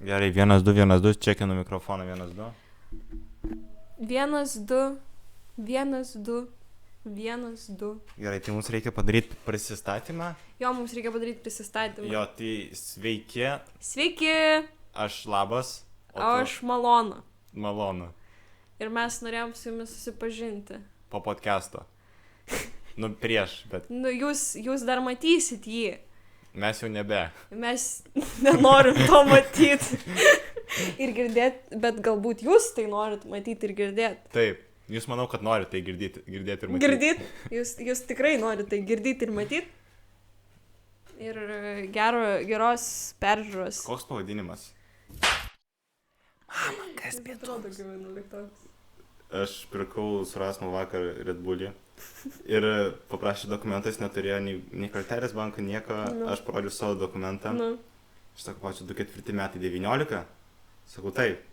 Gerai, 1, 2, 1, 2, čekinu mikrofoną, 1, 2. 1, 2, 1, 2, 1, 2. Gerai, tai mums reikia padaryti prisistatymą. Jo, mums reikia padaryti prisistatymą. Jo, tai sveiki, Sveiki, aš labas, o tu aš Malona. malonu Ir mes norėjom su jumis susipažinti. po podcast'o. Nu, prieš, bet Nu, jūs dar matysit jį. mes jau nebe. Mes nenorim to matyti ir girdėti, bet galbūt jūs tai norit matyti ir girdėti. Taip, jūs manau, kad norite tai girdėti ir matyti. Girdėti? Jūs tikrai norite tai girdėti ir matyti. Ir geros peržiūros. Koks pavadinimas? Mama, kas Atrodo, kaip 11. Aš pirkau su Rasmu vakar Red Bullį ir paprašė dokumentais, neturėjo nei kortelės banko, nieko, Nu. aš parodžiau savo dokumentą. Nu, Aš sakau, pačiu 24 metai 19, sakau taip.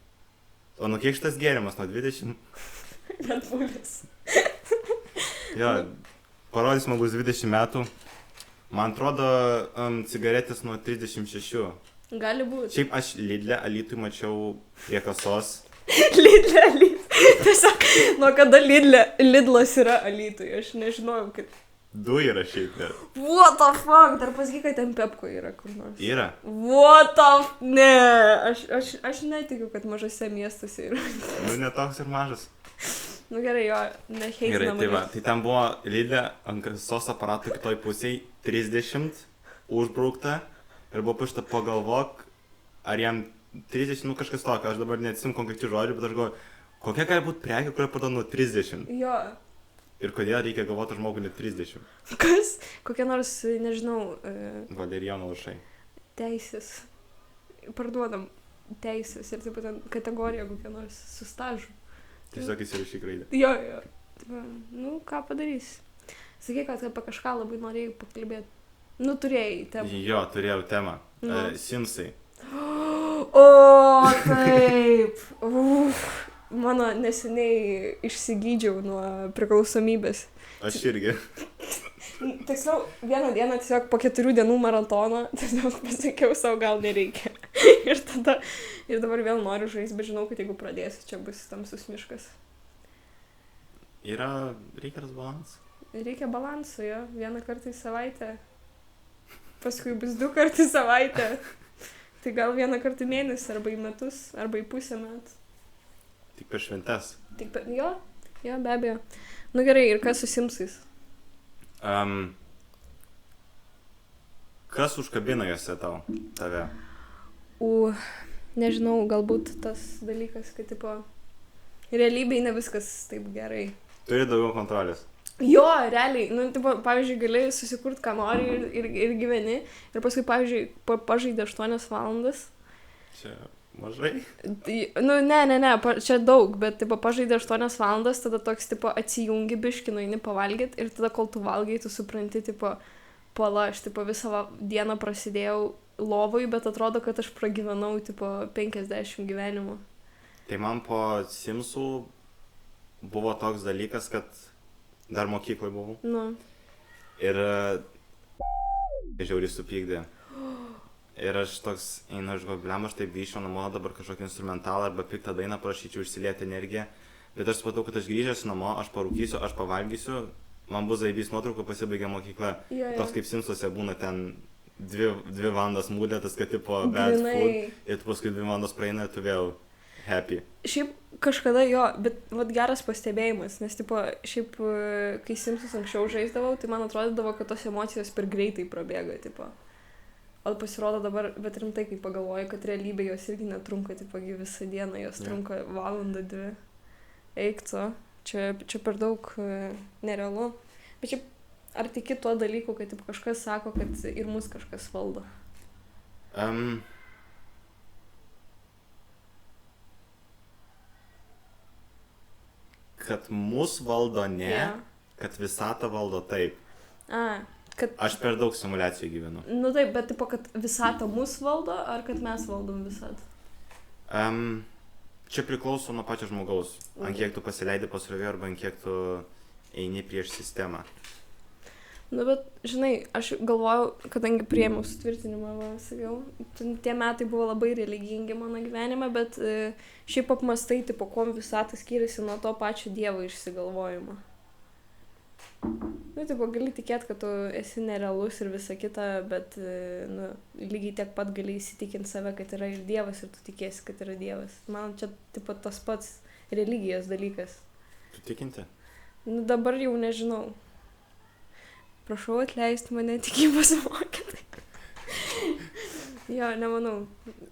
O nu kiek šitas gėrimas, nuo 20? Red Bullis. Jo, parodys man bus 20 metų. Man atrodo, cigaretės nuo 36. Gali būti. Šiaip aš Lidle Alytui mačiau prie kasos. Lidle. Tiesiog, nuo kada Lidlas yra Alytui, aš nežinojau, kad... Du yra šiaip net. What the fuck, dar pasakyk, kad ten Pepko yra kur nors. Yra. What the... Ne, aš netikiu, kad mažose miestuose yra. Nu, netoks ir mažas. Nu gerai, jo, neheitinam. Gerai, tai va. Tai ten buvo Lidle ant kasos aparatų kitoj pusėj 30 užbraukta ir buvo pašta pagalvok, ar jam 30, nu kažkas tokio, aš dabar neatsim konkrečių žodžių, bet aš galvoju, kokia gali būti prekė, kurią parduoda nuo 30 Jo. ir kodėl reikia galvoti žmogui net 30. Kas? Kokie nors, nežinau, Valerijono lašai. teisės. Parduodam teisės ir taip pat ten kategorija kokia nors su stažu. Tiesiog įsirašyk raidę. Jo. Taip, nu, ką padarysi? Sakai, kad apie kažką labai norėjai pakalbėti. Nu, turėjai temą. Jo, turėjau temą. Nu. Simsai. O, taip. Uf. Mano neseniai išsigydžiau nuo priklausomybės. Aš irgi. Tiksliau, vieną dieną tiesiog po 4 dienų maratono tiesiog pasakiau savo, gal nereikia. ir dabar vėl noriu žaisti, bet žinau, kad jeigu pradėsiu, čia bus tamsus miškas. Reikia tas balansas. Reikia balanso, jo. Vieną kartą į savaitę. Paskui bus 2 kartų į savaitę. Tai gal 1 kartą į mėnesį, arba į metus, arba į pusę metų. Tik per šventes. Jo, be abejo. Nu gerai, ir kas su Simsais? Kas užkabina juose tave? Nežinau, galbūt tas dalykas, kad tipo realybėj ne viskas taip gerai. Turi daugiau kontrolės. Jo, realiai, nu, tipo, pavyzdžiui, gali susikurti, ką nori ir gyveni. Ir paskui, pavyzdžiui, pažaidė 8 valandas. Čia mažai. Nu, ne, čia daug, bet, tipo, pažaidė 8 valandas, tada toks, tipo, atsijungi biškinu, eini pavalgyti ir tada, kol tu valgai, tu supranti, tipo, pala, aš, tipo, visą dieną prasidėjau lovoj, bet atrodo, kad aš pragyvenau, tipo, 50 gyvenimų. Tai man po Simsų buvo toks dalykas, kad dar mokyklai buvau. Nu. Ir žiauriai supykdė. Ir aš toks einu, aš galvoju, aš taip grįžčiau namo, dabar kažkokį instrumentalą arba piktą dainą prašyčiau išsilieti energiją. Bet aš supratau, kad aš grįžęs namo, aš parūkysiu, aš pavalgysiu, man bus zaibys nuotrauka, pasibaigė mokykla. Jo. Toks kaip Simsuose būna ten 2 valandas mūdėtas, kad tipo bad food. Ir tu paskui 2 valandos praeina ir tu vėl happy. Šiaip kažkada jo, bet vat geras pastebėjimas, nes tipo, šiaip kai Simsus anksčiau žaisdavau, tai man atrodydavo, kad tos emocijos per greitai prabėga, tipo. O pasirodo dabar, bet rimtai, kai pagalvoju, kad realybė jos irgi netrunka, tipo, visą dieną, jos trunka valandą, 2. Eik to, čia per daug nerealu. Bet šiaip, ar tiki tuo dalyku, kad tipo, kažkas sako, kad ir mus kažkas valdo? Kad mus valdo ne, Ja. kad visatą valdo taip. Kad... Aš per daug simuliacijų gyvenu. Nu taip, bet tipo, kad visata mus valdo, ar kad mes valdom visatą? Čia priklauso nuo pačio žmogaus. Ant kiek tu pasileidi pasroviui arba ant kiek tu eini prieš sistemą. Nu, bet, žinai, aš galvojau, kadangi priėmiau sutvirtinimą, va, sakiau, tie metai buvo labai religingi mano gyvenime, bet šiaip apmastai, tipo, kuom visata skiriasi nuo to pačio Dievo išsigalvojimo. Nu, tipo, gali tikėti, kad tu esi nerealus ir visa kita, bet, nu, lygiai tiek pat gali įsitikinti save, kad yra ir Dievas ir tu tikėsi, kad yra Dievas. Man čia, tipo, tas pats religijos dalykas. Tu tikinti? Nu, dabar jau nežinau. Prašau atleisti mane tikybos mokytai. Jo, nemanau.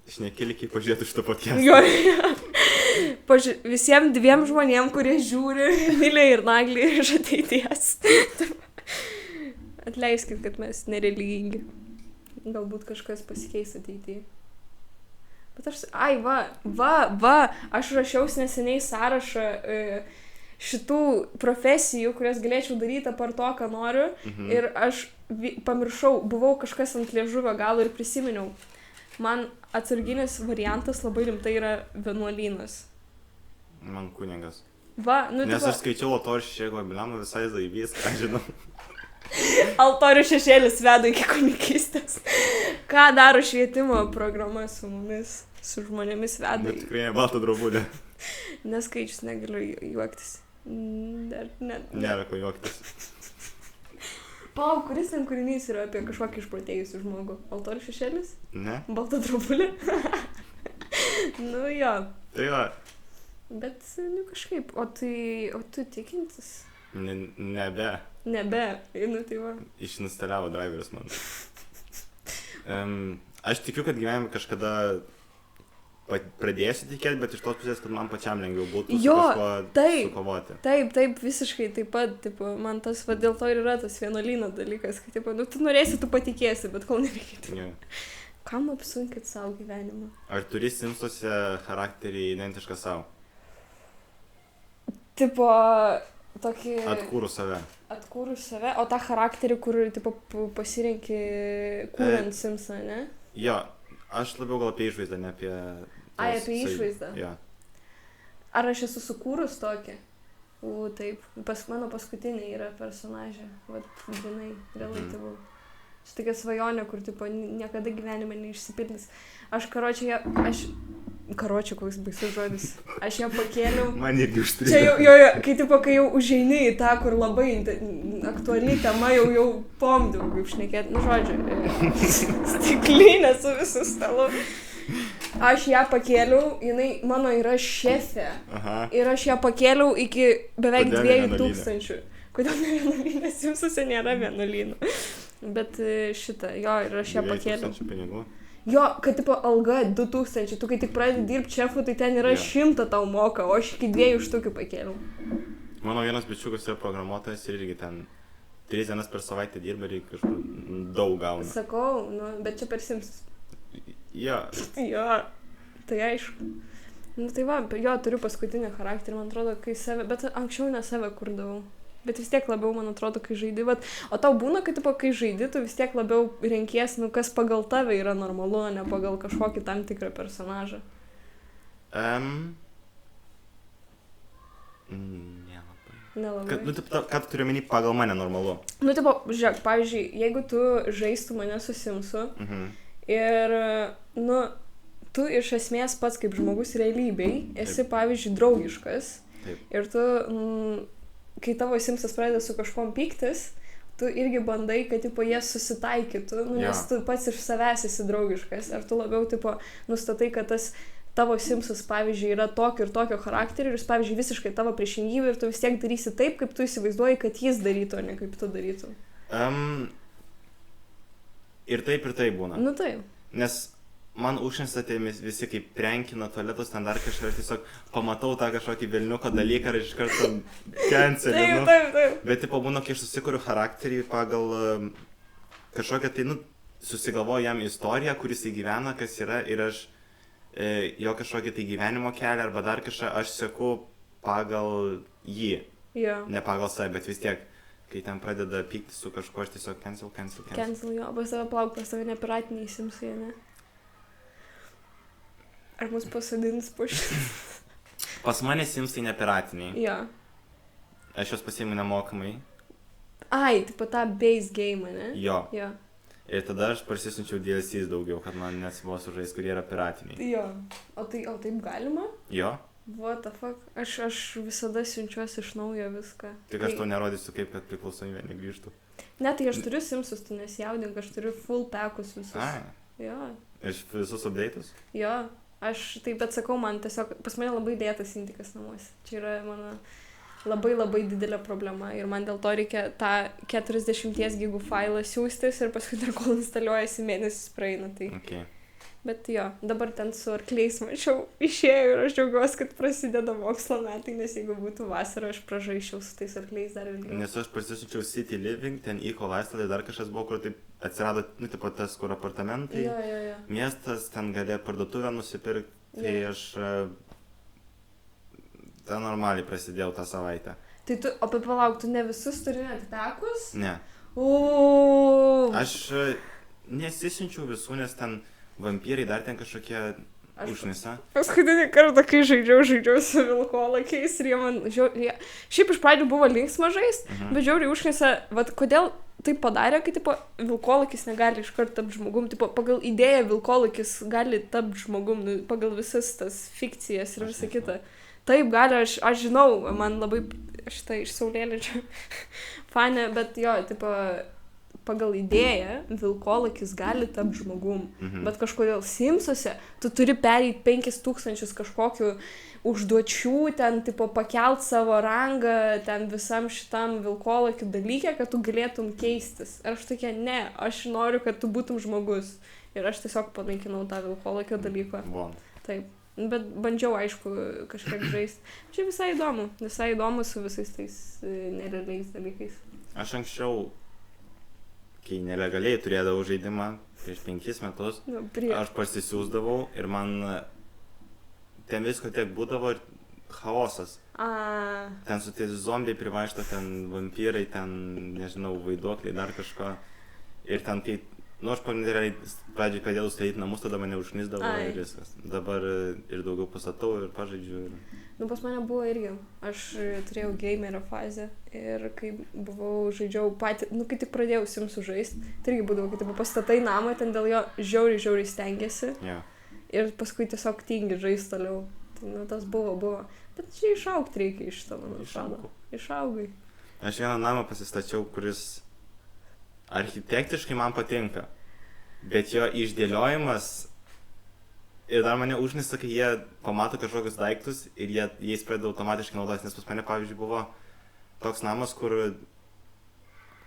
Šnekėlikiai pažiūrėtų šitą podcastą. Jo, jo. Visiems 2 žmonėm, kurie žiūri, Milė ir Naglį iš ateities. Atleiskit, kad mes nereligingi. Galbūt kažkas pasikeis ateityje. Bet aš... Ai, va, aš rašiausi neseniai sąrašą šitų profesijų, kurias galėčiau daryti apart to, ką noriu. Ir aš pamiršau, buvau kažkas ant liežuvio galo ir prisiminiau. Man atsarginis variantas labai rimtai yra vienuolynas. Man kunigas. Va, nu, Nes aš skaičiau altorių šešėlį, bliam, visai zaivys, ką žinau. Altorių šešėlis veda iki kunigystės. Ką daro švietimo programa su mumis, su žmonėmis veda? Bet tikrai ne baltą drobulę. Neskaičius, negaliu juoktis. Dar, Nėra ko juoktis. Palauk, kuris ten kūrinys yra apie kažkokį išprotėjusį žmogų? Altorių šešėlis? Ne? Balta drobulė? Nu jo. Tai va. Bet, nu kažkaip, o tu tikintis? Nebe. Nebe, nu tai va. Išinstalavo driveris man. Aš tikiu, kad gyvenime kažkada pradėsiu tikėti, bet iš tos pusės, kad man pačiam lengviau būtų su kažkuo sukovoti. Taip, visiškai taip pat, tipo, man tas, va, dėl to ir yra tas vienuolyno dalykas, kad, tipo, nu, tu norėsi, tu patikėsi, bet kol nereikia. Yeah. Kam apsunkit savo gyvenimą? Ar turi Simsuose charakterį identišką savo? Tipo, tokį... Atkūrus save. O tą charakterį, kur, tipo, pasirenki kūrent Simsą, ne? Jo, aš labiau gal apie išvaizdą, ne apie... Ai, apie išvaizdą? Jo. Ar aš esu sukūrus tokį? Taip. Mano paskutinė yra personažė. Vat, žinai, relativų. Čia tokia svajonė, kur, tipo, niekada gyvenime neišsipildys. Karočiui, koks baisus žodis. Aš ją pakėliau. Man irgi užstrigo. Čia kai jau užeini į tą, kur labai aktuali tema, jau pomdiau, kaip šnekėt. Nu, žodžiu, stiklinė su visų stalu. Aš ją pakėliau, jinai mano yra šefė. Aha. Ir aš ją pakėliau iki beveik 2000. Kodėl ne vienuolynės? Simsuose nėra vienuolynų. Bet šitą, jo, ir aš ją pakėliau. 2000 pinigų. Jo, kad tipo alga 2000, tu kai tik pradedi dirbti šefu, tai ten yra 100 tau moka, o aš iki 2 štukių pakėliau. Mano vienas bičiukas yra programuotojas ir irgi ten 3 dienas per savaitę dirba ir kažkur daug gauna. Sakau, nu, bet čia per Simsus. Jo. Jo, tai aišku. Nu tai va, jo, turiu paskutinį charakterį, man atrodo, kai save, bet anksčiau ne save kurdavau. Bet vis tiek labiau, man atrodo, kai žaidi, vat, o tau būna, kad tipo, kai žaidi, tu vis tiek labiau renkies, nu, kas pagal tave yra normalu, o ne pagal kažkokį tam tikrą personažą. Nelabai. Nu, ką tu turi omeny pagal mane normalu? Nu, tipo, žiūrėk, pavyzdžiui, jeigu tu žaistų mane su Simsu ir, nu, tu iš esmės pats kaip žmogus realybėj esi, pavyzdžiui, draugiškas. Taip. Ir tu... kai tavo Simsas pradeda su kažkom pyktis, tu irgi bandai, kad tipo, jie susitaikytų, nu, nes tu pats iš savęs esi draugiškas. Ar tu labiau tipo, nustatai, kad tas tavo Simsas, pavyzdžiui, yra tokio ir tokio charakterio ir jis, pavyzdžiui, visiškai tavo priešingybė ir tu vis tiek darysi taip, kaip tu įsivaizduoji, kad jis darytų, o ne kaip tu darytum. Ir taip būna. Nu taip. Nes man užšinstatė visi kaip prenkina tualetus, ten dar kažką, ir tiesiog pamatau tą kažkokį velniuko dalyką ir iš karto cancelinu. Taip. Bet tipo būna, kai aš susikuriu charakterį pagal kažkokią tai, nu, susigalvoju jam istoriją, kuris įgyvena, kas yra, ir aš jo kažkokį tai gyvenimo kelią arba dar kažką aš seku pagal jį. Jo. Ne pagal save, bet vis tiek, kai ten pradeda pykti su kažkuo, aš tiesiog cancel. Cancel, jo, pas tave plauk, pas tave nepiratiniai Simsai, ne? Ar mus pasadins pušis? Pas mane Simsai ne piratiniai. Jo. Aš juos pasiimu nemokamai. Ai, tipo tą base game, ne? Jo. Jo. Ir tada aš parsisiunčiau DLCs daugiau, kad man nesibos žaisti, kurie yra piratiniai. Jo. O taip galima? Jo. What the fuck? Aš visada siunčiuosi iš naujo viską. Tik aš tau nerodysiu, kaip kad priklausomybė negrįžtų. Ne, tai aš turiu Simsus, tu nesijaudink, aš turiu full packus visus. Ai. Jo. Iš visus update'us? Jo. Aš taip atsakau, man tiesiog, pas mane labai dėtas intikas namuose. Čia yra mano labai didelė problema ir man dėl to reikia tą 40 gigų failą siūstis ir paskui dar kol instaliuojasi mėnesis praeina. Tai. Okay. Bet jo, dabar ten su arkliais mačiau išėjau ir aš džiaugiuosi, kad prasideda mokslo metai, nes jeigu būtų vasara, aš pražaiščiau su tais arkliais dar ilgiau. Nes aš parsisiunčiau City Living, ten Eco Lifestyle, dar kažkas buvo, kur taip atsirado, tipo tas, kur apartamentai, Jo. miestas, ten galėjo parduotuvę nusipirkti, tai aš ten normaliai prasidėjau tą savaitę. Tai tu, o palauk, tu ne visus turi net pekus? Ne. O. Aš nesisiunčiau visų, nes ten vampyrai dar ten kažkokie užnisa. Paskutinį kartą, kai žaidžiau su vilkolakiais ir jie man šiaip iš pradžių buvo linksma žaist, bet žiauriai užnisa, vat kodėl taip padarė, kai tipo vilkolakis negali iškart tapti žmogum, tipo pagal idėją vilkolakis gali tapti žmogum, pagal visas tas fikcijas ir visą kitą. Taip gali, aš žinau, man labai šitą iš saulėlydžio fanė, bet jo, tipo pagal idėją vilkolakis gali tapti žmogum, bet kažkodėl Simsuose tu turi pereiti 5000 kažkokių užduočių, ten tipo pakelt savo rangą, ten visam šitam vilkolakių dalykė, kad tu galėtum keistis. Ir aš tokia, ne, aš noriu, kad tu būtum žmogus. Ir aš tiesiog panaikinau tą vilkolakio dalyką. Bon. Taip. Bet bandžiau, aišku, kažkiek žaisti. Čia visai įdomu su visais tais nerealiais dalykais. Aš anksčiau, kai nelegaliai turėdavau žaidimą prieš 5 metus, aš parsisiųsdavau ir man ten visko tiek būdavo ir chaosas. Ten su tais zombiai privaišto, ten vampyrai, ten, nežinau, vaiduokliai, dar kažko. Ir ten, kai, aš pradžiai pradėjau statyti namus, tada mane užknisdavo ir viskas. Dabar ir daugiau pastatau ir pažaidžiu. Pas mane buvo irgi. Aš turėjau gamerio fazę ir kai žaidžiau patį, kai tik pradėjau Simsų žaisti, tai irgi būdavo, kai pastatai namą, ten dėl jo žiauriai stengiasi. Yeah. Ir paskui tiesiog tingi žaisti toliau. Tai tas buvo. Bet čia išaugti reikia iš to, man atrodo. Išaugai. Aš vieną namą pasistačiau, kuris architektiškai man patinka, bet jo išdėliojimas ir dar mane užnisa, kai jie pamato kažkokius daiktus ir jais pradeda automatiškai naudotis, nes pas mane, pavyzdžiui, buvo toks namas, kur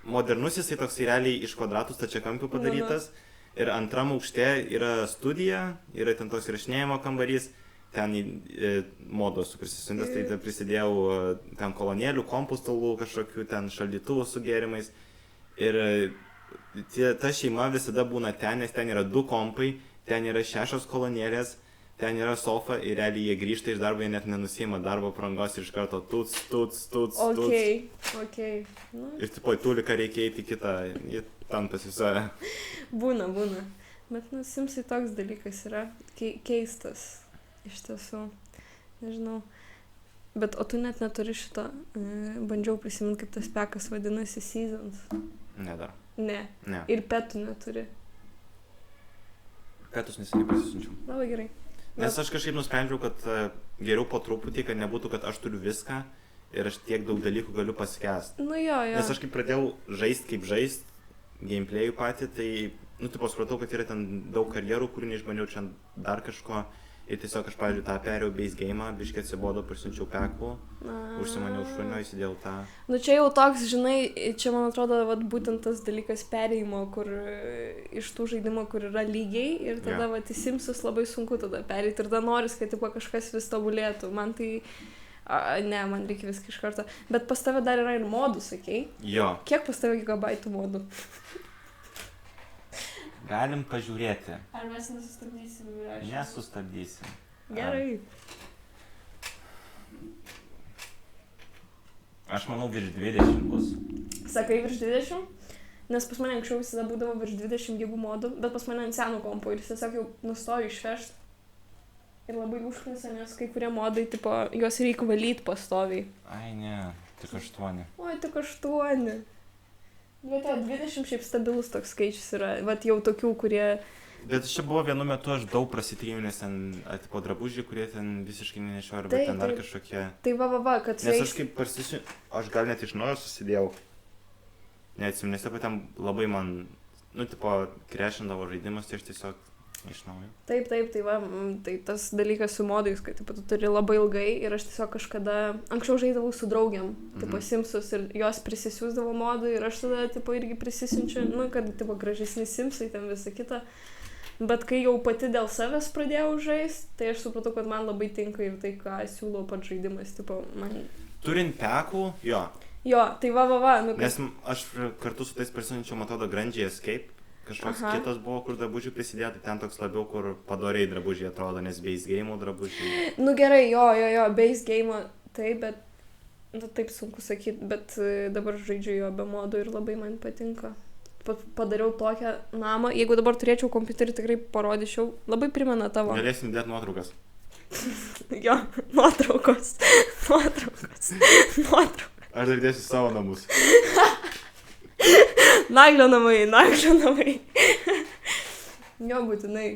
modernus jisai toks realiai iš kvadratų stačiakampių padarytas ir antram aukšte yra studija, yra ten toks įrašinėjimo kambarys, ten modos prisisundęs, tai prisidėjau ten kolonėlių, kompustalų, kažkokių ten šaldytuvų su gėrimais ir ta šeima visada būna ten, nes ten yra 2 kompai, ten yra 6 kolonėlės, ten yra sofa ir realiai jie grįžta iš darbo, jie net nenusima darbo aprangos ir iš karto tuts. Okay. Ir tipo, į tuliką reikia eiti kitą, jie tam pasisuoja. Būna. Bet, Simsai toks dalykas yra keistas, iš tiesų, nežinau. Bet, o tu net neturi šito, bandžiau prisiminti, kaip tas pekas vadinasi, Seasons. Ne dar. Ne. Ir petų neturi. Petus neseniai pasisiunčiau. Labai gerai. Nes aš kažkaip nusprendžiau, kad geriau po truputį, kad nebūtų, kad aš turiu viską ir aš tiek daug dalykų galiu paskęsti. Jo. Nes aš kaip pradėjau žaisti, gameplayų patį, tai, supratau, kad yra ten daug karjerų, kurių neišbandžiau čia dar kažko. Ir tiesiog aš, pavyzdžiui, tą perėjau base game'ą, biškiai atsibodo, prisiunčiau pekų, užsimaniau šunio, įsidėjau tą. Čia jau toks, žinai, čia man atrodo, būtent tas dalykas perėjimo, kur iš tų žaidimų, kur yra lygiai ir tada, į Simsus labai sunku tada perėti ir tada noris, kad kažkas vis tobulėtų. Man tai, man reikia viską iš karto. Bet pas tave dar yra ir modų, sakei? Jo. Kiek pas tave gigabaitų modų? Galim pažiūrėti. Ar mes nesustabdysim? Nesustabdysim. Gerai. Aš manau, virš 20 bus. Sakai virš 20? Nes pas mane anksčiau visada būdavo virš 20 gigų modų, bet pas mane ant senų kompo ir jis tiesiog jau nustojo išvežti. Ir labai užknisa, nes kai kurie modai, juos reikia valyti pastoviai. Ai ne, tik 8. Oi, tik 8. Bet 20 šiaip stabilus toks skaičius yra, vat jau tokių, kurie... Bet čia buvo vienu metu aš daug prasitryniau, nes ten tipo drabužiai, kurie ten visiškai nenešioju, arba ten dar kažkokie. Tai va, kad nes aš kaip aš gal net iš naujo susidėjau. Neatsimenu, nes taip ten labai man, tipo, krešindavo žaidimus, tai aš tiesiog iš naujo. Taip, tai va, tai tas dalykas su modais, kad tu turi labai ilgai ir aš tiesiog kažkada, anksčiau žaidavau su draugiam, tipo Simsus ir jos prisisiūsdavo modų ir aš tada, tipo, irgi prisisiunčiu, kad, tipo, gražesni Simsai, ten visą kitą. Bet kai jau pati dėl savęs pradėjau žaisti, tai aš supratau, kad man labai tinka ir tai, ką siūlau pats žaidimas, tipo, man... Turint pekų, jo. Jo, tai va. Nes aš kartu su tais prisiunčiau, man atrodo, Grandžiai Escape, kažkoks kitas buvo, kur drabužių prisidėjo, tai ten toks labiau, kur padoriai drabužiai atrodo, nes base game'ų drabužiai. Nu gerai, jo, base game'ą, taip, bet, taip sunku sakyti, bet dabar žaidžiu jo be modų ir labai man patinka. Padariau tokią namą, jeigu dabar turėčiau kompiuterį, tikrai parodyčiau, labai primena tavo. Galėsim dėti nuotraukas. Jo, nuotraukos. Aš dar dėsiu savo namus. Naglio namai. Jo, būtinai.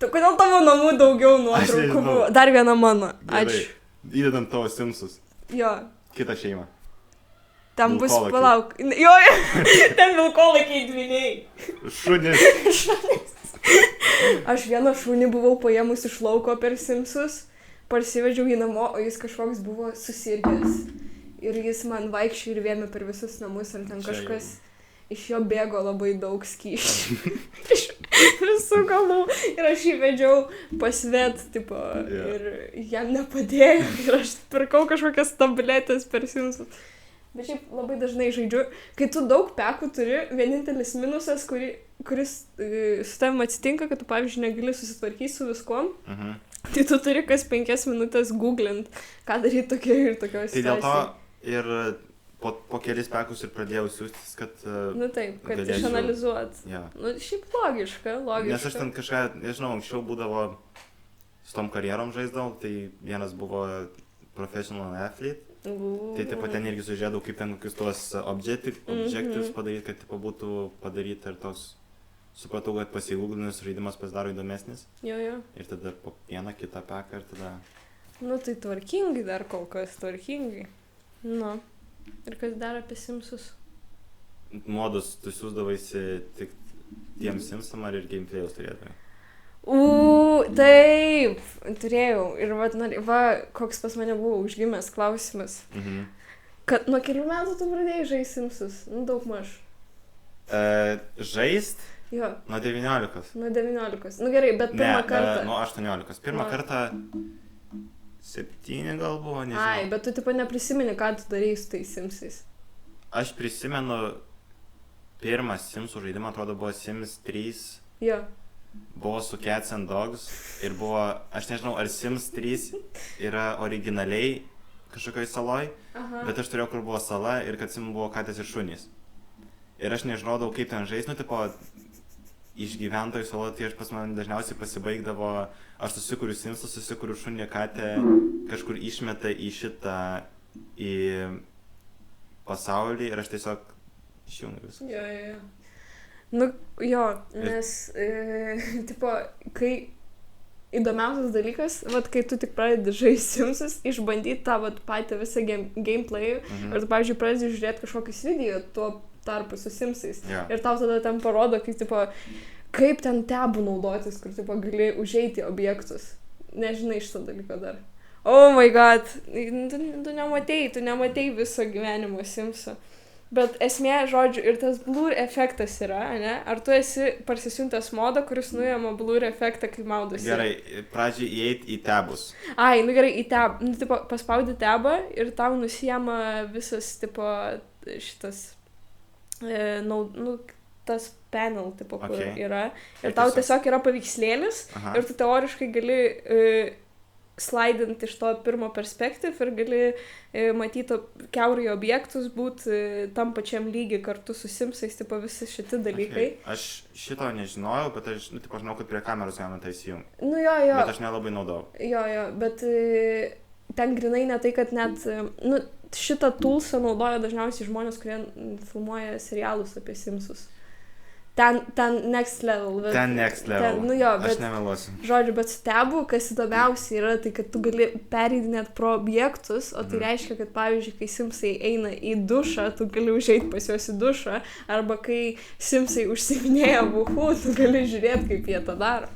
Kodėl tavo namų daugiau nuotraukų buvo? Dar viena mano. Ačiū. Įdedam tavo Simsus. Jo. Kitą šeimą. Ten bus, palauk. Jo, ten vilkolakiai dvyniai. Šunis. Aš vieną šunį buvau paėmus iš lauko per Simsus, parsivedžiau jį namo, o jis kažkoks buvo susirgęs. Ir jis man vaikščiai ir vėmė per visus namus, ir ten kažkas iš jo bėgo labai daug skysčių. Iš visų galų. Ir aš jį vedžiau pasvet, tipo, ir jam nepadėjo. Ir aš pirkau kažkokias tabletės per Simsus. Bet šiaip labai dažnai žaidžiu, kai tu daug pekų turi, vienintelis minusas, kuris su tavim atsitinka, kad tu, pavyzdžiui, negali susitvarkyti su viskuom, tai tu turi kas 5 minutės googlint, ką daryti tokioje ir tokioje situacijoje. Tai dėl to ir po kelis pekus ir pradėjau siūstis, kad... Nu taip, kad išanalizuot. Ja. Nu šiaip logiška. Nes aš ten kažką, nežinau, anksčiau būdavo su tom karjerom žaisdavau, tai vienas buvo professional athlete. Tai taip pat ten irgi sužiūrėdavau, kaip ten kokius tuos objectives padaryti, kad tipo būtų padaryti ir toks, supratau, kad pasigūglinus žaidimas pasidaro įdomesnis. Jo. Ir tada po vieną kitą peką ir tada... Nu tai tvarkingai dar kol kas, tvarkingai. Nu, ir kas dar apie Simsus? Modus tu siūsdavaisi tik tiems Simsam ar ir gameplay'us turėdavai? Taip, turėjau. Ir va, koks pas mane buvo užgimęs klausimas. Kad nuo kelių metų tu pradėjai žaisti Simsus? Nu, daug maž. Žaist? Jo. Nuo 19. Nuo 19. Nu gerai, bet pirmą kartą. Nuo 18. Pirmą kartą 7 gal buvo, nežinau. Ai, bet tu tipo neprisimeni, ką tu darei su tais Simsais. Aš prisimenu pirmą Simsų žaidimą, atrodo, buvo Sims 3. Jo. Buvo su Cats and Dogs ir buvo, aš nežinau, ar Sims 3 yra originaliai kažkokioj saloj, bet aš turėjau, kur buvo sala ir kad Sim buvo katės ir šunys. Ir aš nežinodavau, kaip ten žaisti, nu, tipo, išgyventojų salo, tai aš pas man dažniausiai pasibaigdavo, aš susikuriu Simsą, susikuriu šunį katę, kažkur išmeta į šitą, į pasaulį ir aš tiesiog išjungiu viską. Jo. Nu, jo, nes, tipo, kai įdomiausias dalykas, vat, kai tu tik pradedi žaisti Simsus, išbandyti tą vat, patį visą gameplay'ų, ir tu, pavyzdžiui, pradedi žiūrėti kažkokius video tuo tarpu su Simsais. Ir tau tada ten parodo, kaip ten tabų naudotis, kur, tipo, gali užeiti objektus. Nežinai šitą dalyką dar. Oh my god, tu nematei viso gyvenimo Simso. Bet esmė, žodžiu, ir tas blur efektas yra, ne? Ar tu esi parsisiuntęs modą, kuris nuėma blur efektą, kai maudosi? Gerai, pradžiai įeiti į tabus. Ai, nu gerai, į tab. Nu, tipo, paspaudi tabą ir tau nusijama visas, tipo, šitas, tas panel, tipo, kur yra. Ir tau tiesiog yra paveikslėlis ir tu teoriškai gali slaidint iš to pirmo perspektyv ir gali matyti kiaurai objektus, būti tam pačiam lygiai kartu su Simsais, tipo visi šiti dalykai. Aš šito nežinojau, bet aš, nu, tipo, žinau, kad prie kameros galima tai įsijungti. Nu jo. Bet aš nelabai naudojau. Jo, bet ten grinai ne tai, kad net, nu, šitą toolsą naudoja dažniausiai žmonės, kurie filmuoja serialus apie Simsus. Ten next level. Bet, ten next level. Nu jo, bet, aš nemeluosiu. Žodžiu, bet stebu, kas įdomiausia yra, tai kad tu gali pereidinėt pro objektus, o tai reiškia, kad pavyzdžiui, kai Simsai eina į dušą, tu gali užeiti pas juos į dušą, arba kai Simsai užsiminėja buchų, tu gali žiūrėti, kaip jie tą daro.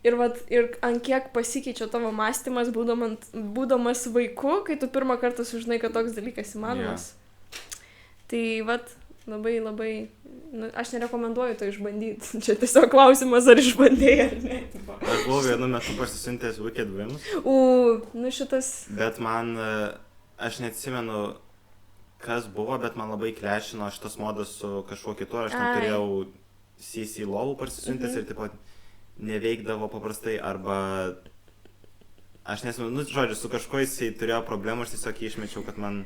Ir ant kiek pasikeičia tavo mąstymas, būdamas vaiku, kai tu pirmą kartą sužinai, kad toks dalykas įmanomas. Tai labai, nu, aš nerekomenduoju to išbandyti. Čia tiesiog klausimas, ar išbandėjai ar ne. Aš buvau vienu metu pasisiuntęs Wicked Whims. Nu šitas... Bet man, aš neatsimenu, kas buvo, bet man labai klešino šitas modas su kažkuo kitu. Aš ten turėjau CC lovų pasisiuntęs ir taip pat neveikdavo paprastai, arba... Aš nesimenu, nu, žodžiu, su kažkuo jisai turėjo problemų, aš tiesiog jį išmečiau, kad man...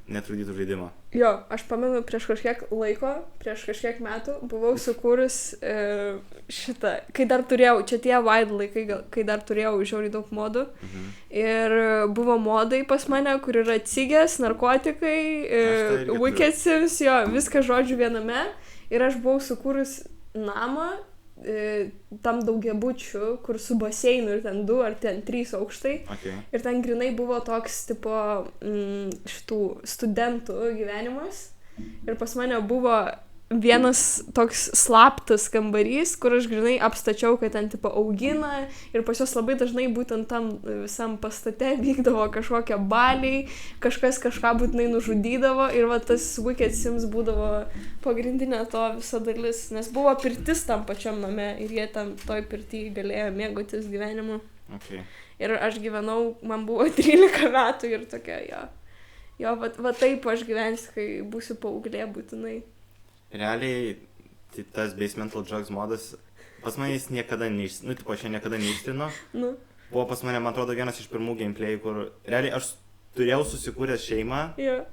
netrukdytų žaidimo. Jo, aš pamenu prieš kažkiek metų buvau sukūrus šitą, kai dar turėjau, čia tie wide laikai, kai dar turėjau žiauriai daug modų. Ir buvo modai pas mane, kur yra cigės, narkotikai, Wicked Sims, jo, viską žodžiu viename. Ir aš buvau sukūrus namą tam daugiabučiu, kur su baseinu ir ten 2 ar ten 3 aukštai. Okay. Ir ten grinai buvo toks tipo šitų studentų gyvenimas. Ir pas mane buvo vienas toks slaptas kambarys, kur aš grinai apstačiau, kad ten tipo augina. Ir pas juos labai dažnai būtent tam visam pastate vykdavo kažkokie baliai, kažkas kažką būtinai nužudydavo. Ir tas Wicked Sims būdavo pagrindinė to visa dalis, nes buvo pirtis tam pačiam name ir jie tam toj pirty galėjo mėgautis gyvenimu. Okay. Ir aš gyvenau, man buvo 13 metų ir tokia, jo, taip aš gyvensiu, kai būsiu paauglė būtinai. Realiai, tai tas Basemental Drugs modas, pas mane jis niekada neištrino. Buvo pas mane, man atrodo, vienas iš pirmų gameplayų, kur realiai aš turėjau susikūręs šeimą. Yeah.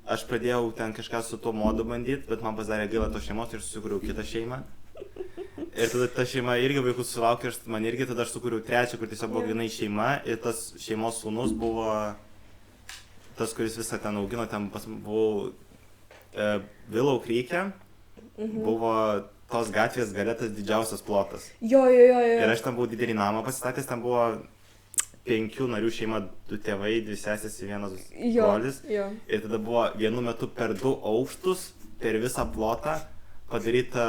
Aš pradėjau ten kažką su tuo modu bandyti, bet man pasidarė gaila tos šeimos ir susikūriau kitą šeimą. Ir tada ta šeima irgi vaikus sulaukė ir man irgi tada aš sukūriau trečią, kur tiesiog buvo vienai šeima. Ir tas šeimos sūnus buvo tas, kuris visą ten augino, ten buvau Willow Creek'e, buvo tos gatvės gale tas didžiausias plotas. Jo. Ir aš ten buvau didelį namą pasistatęs, ten buvo 5 narių šeima, 2 tėvai, 2 sesės ir 1 brolis. Ir tada buvo vienu metu per 2 aukštus, per visą plotą padaryta